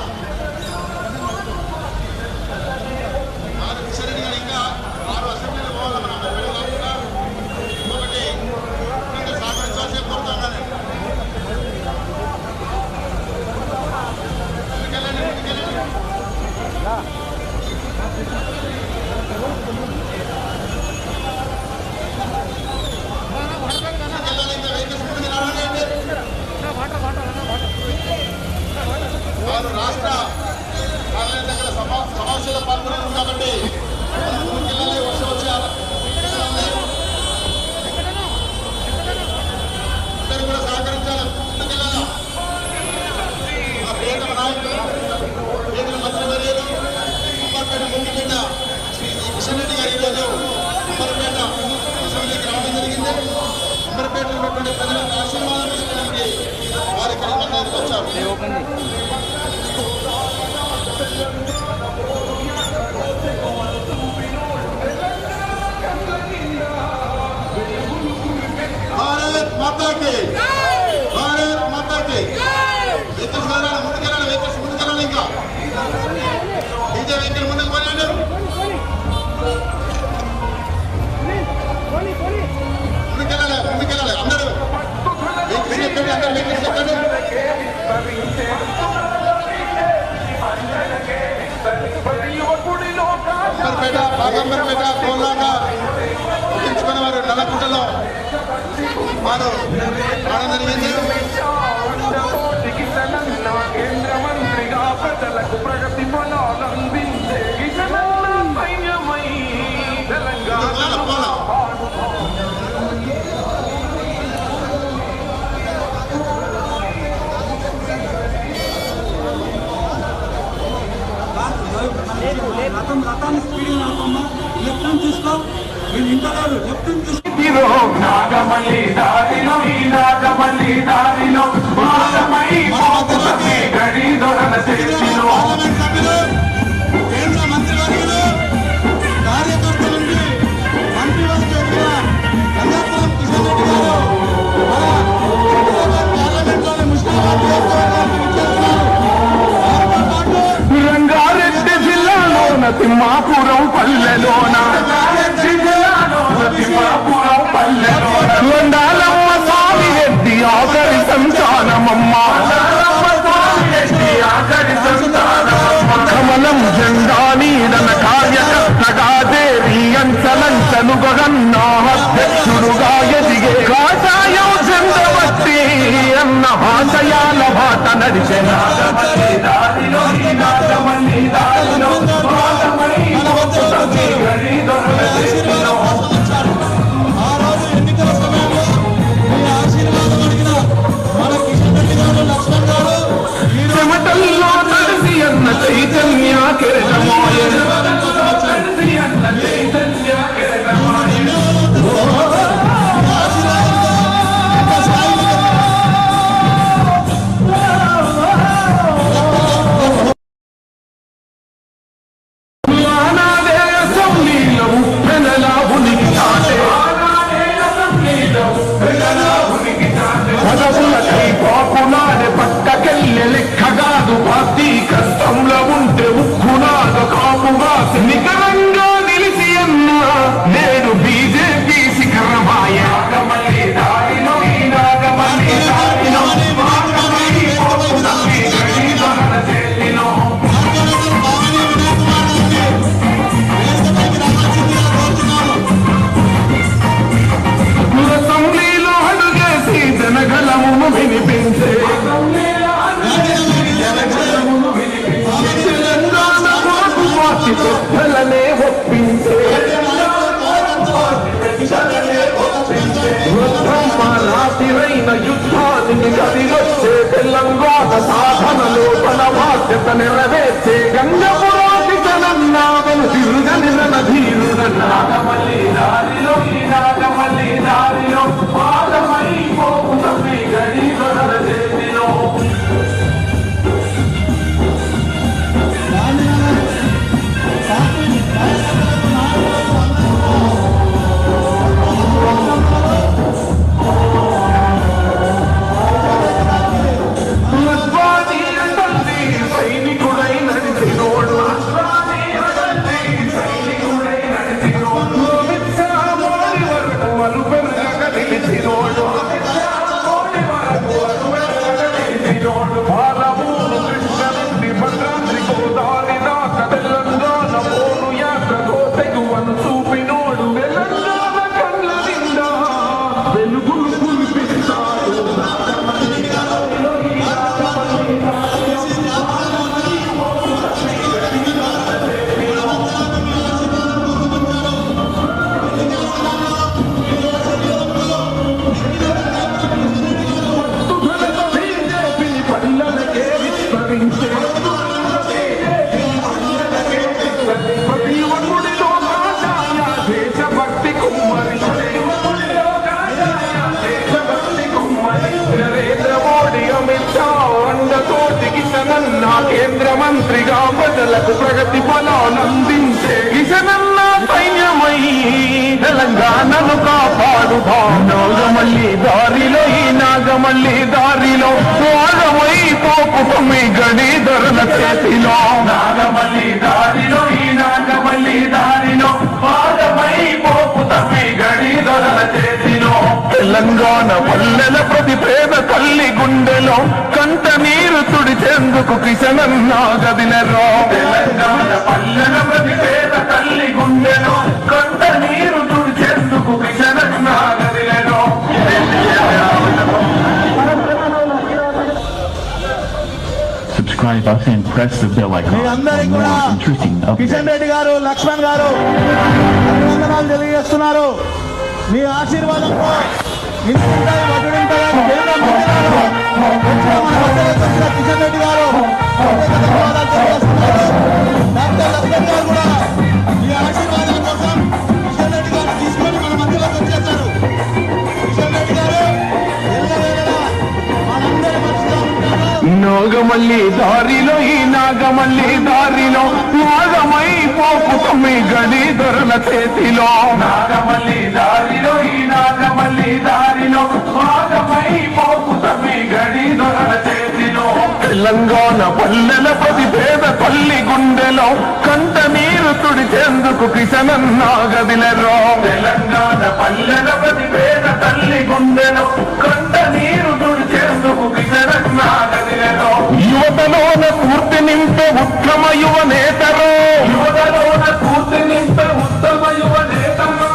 అమరపేటలో ఉన్నటువంటి ప్రజలకు ఆశీర్వాదం ఇచ్చడానికి వారి కళాకారులకు వచ్చారు. భారత్ మాతాకి భారత్ మాతాకి వెహికల్స్ ముందుకెళ్ళాలి వెహికల్స్ ముందుకెళ్ళాలి ఇంకా డీజే వెహికల్ ముందుకు పోయాడు ముందుకెళ్ళాలి అందరూ వెహికల్స్ ఎక్కండి అందరూ వెహికల్స్ ఎక్కండి అంబర్పేట బాగంబర్పేట కోలాట గుర్తించుకున్న వారు నల్లకుంటలో వారు ఆనందం కేంద్ర మంత్రిగా ప్రజలకు ప్రగతి ఫలాలందించే సైన్యమై తెలంగాణ నాగమల్లి దారిలో ఈ నాగమల్లి దారిలో మాగమై గడి దొరల చేతిలో కేంద్ర మంత్రివర్యులు కార్యకర్తల నుండి మంత్రివర్గ గంగాపురం కిషన్ రెడ్డి గారు పార్లమెంట్లోని ముస్లిం రంగారెడ్డి జిల్లాలోన తిమ్మాపురం పల్లెలోన తిమ్మాపురం పల్లెలోన లొండాలమ్మ స్వామి రెడ్డి ఆఖరి సంతానమమ్మ కమలం జెండా నీడన కార్యకర్తగా దేవి అంచలంచను గగన్నాధ్యక్షుడుగా ఎదిగే కాషాయం చంద్రవతి అన్న ఆశయాల బాట నడిచే నాగమల్లి దారిలో ఈ నాగమల్లి దారిలో ఆ రోజు ఎన్నికల సమయంలో మీ ఆశీర్వాదం అడిగిన మన కిషన్ రెడ్డి గారు లక్ష్మణ్ గారు చెమటల్లో తడిసి అన్న చైతన్య కిరణమాయ పక్కకెళ్ళి లెక్కగాదు పార్టీ కష్టంలో ఉంటే ఉక్కునాద కాపుగా నికరంగా నిలిచి అన్న నేడు బీజేపీ శిఖరమాయ నాగమల్లి దారిలో ఈ నాగమల్లి దారిలో చేతిలో అసెంబ్లీలో అడుగేసి జనగలమును వినిపించే పెద్దలనే ఒప్పించే రాతిరైన యుద్ధానికి గదివచ్చే తెలంగాణ సాధనలో తన బాధ్యత నెరవేర్చే గంగపురాతి తనన్నావను తిరుగని ధీరుడన్న నాగమల్లి దారిలో ఈ నాగమల్లి దారిలో పాదమై పోకుతమ్మి గడి దొరల చేతిలో సైనికుడై నడిచినోడు వరకు కేంద్ర మంత్రిగా ప్రజలకు ప్రగతి ఫలానందించే కిషనన్న సైన్యమై తెలంగాణను కాపాడుదా. నాగమల్లి దారిలో ఈ నాగమల్లి దారిలో స్వాగమై పోపుతమి గణిధరుల చేతిలో. నాగమల్లి దారిలో ఈ నాగమల్లి దారిలో స్వాగమై పోపుతమి గణిధరుల చేతిలో. తెలంగాణ పల్లెల ప్రతి పేద తల్లి గుండెలో కంట నీరు తుడిచేందుకు కిషనన్న గదిలెరో. తెలంగాణ పల్లెల ప్రతి పేద తల్లి గుండెలో కంట నీరు తుడిచేందుకు కిషనన్న గదిలెరో. Subscribe us and press the bell icon for more interesting updates. Kishan Reddy గారు, లక్ష్మణ్ గారు అభినందనాలు తెలియజేస్తున్నారు. మీ ఆశీర్వాదంతో ఇంటింటాయి వడ్డింటాయని కేంద్ర మంత్రి గారు వచ్చిన మన మధ్యలోకి వచ్చిన కిషన్ రెడ్డి గారు ధన్యవాదాలు తెలియజేస్తున్నారు. డాక్టర్ లక్ష్మణ్ గారు కూడా మీ ఆశీర్వాదాల కోసం కిషన్ రెడ్డి గారు తీసుకొని మన మధ్యలోకి వచ్చేస్తారు. కిషన్ రెడ్డి గారు ఎల్లవేళలా మనందరి మనసులో ఉంటారు. నాగమల్లి దారిలో ఈ నాగమల్లి దారిలో నాగమై పోపుతమి గణిధరుల చేతిలో. నాగమల్లి దారిలో ఈ నాగమల్లి దారిలో నాగమై పోపుతమి గణిధరుల చేతిలో. తెలంగాణ పల్లెల ప్రతి పేద తల్లి గుండెలో కంట నీరు తుడిచేందుకు కిషనన్న గదిలెరో. తెలంగాణ పల్లెల ప్రతి పేద తల్లి గుండెలో కంట నీరు తుడిచేందుకు కిషనన్న గదిలెరో. యువతలోన పూర్తి నింపే ఉత్తమ యువ నేతరు. యువతలోన పూర్తి నింపే ఉత్తమ యువ నేతరు.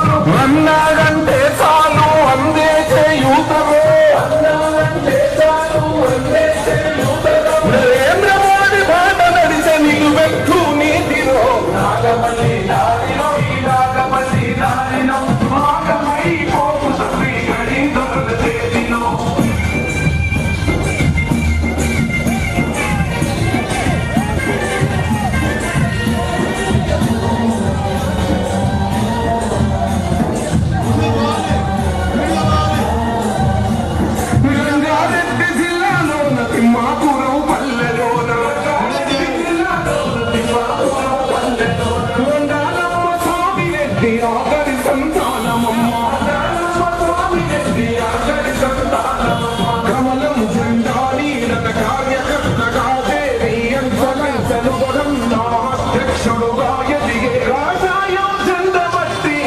అన్నాగంటే చాలు అందే చేయూతరు. అన్నాగంటే చాలు అందే చేయూతరు. నరేంద్ర మోడీ బాట నడిచే నిలువెత్తు నీతిలో. నాగమల్లి దారిలో ఈ నాగమల్లి దారిలో నాగమై పోపుతమి గణిధరుల చేతిలో. రంగారెడ్డి జిల్లాలోన తిమ్మాపురం పల్లెలోన రంగారమ్మ స్వామి రెడ్డి ఆఖరి సంతానమమ్మ. కమలం జెండా నీడన కార్యకర్తగా దేవి అంచలంచలు గొడన్న అధ్యక్షుడుగా ఎదిగే రాజాయో జెండ బట్టి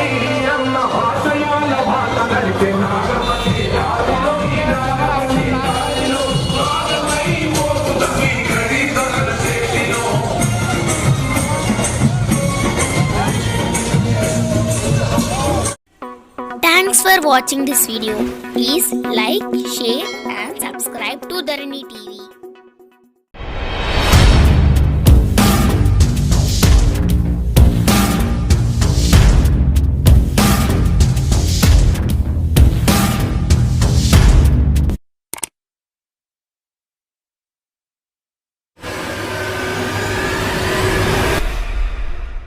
అన్న ఆశయాల బాట నడిపే నాగమల్లి దారిలో ఈ నాగమల్లి దారిలో నాగమై పోపుతమి గణిధరుల చేతిలో. Thanks for watching this video. Please like, share and subscribe to Dharani TV.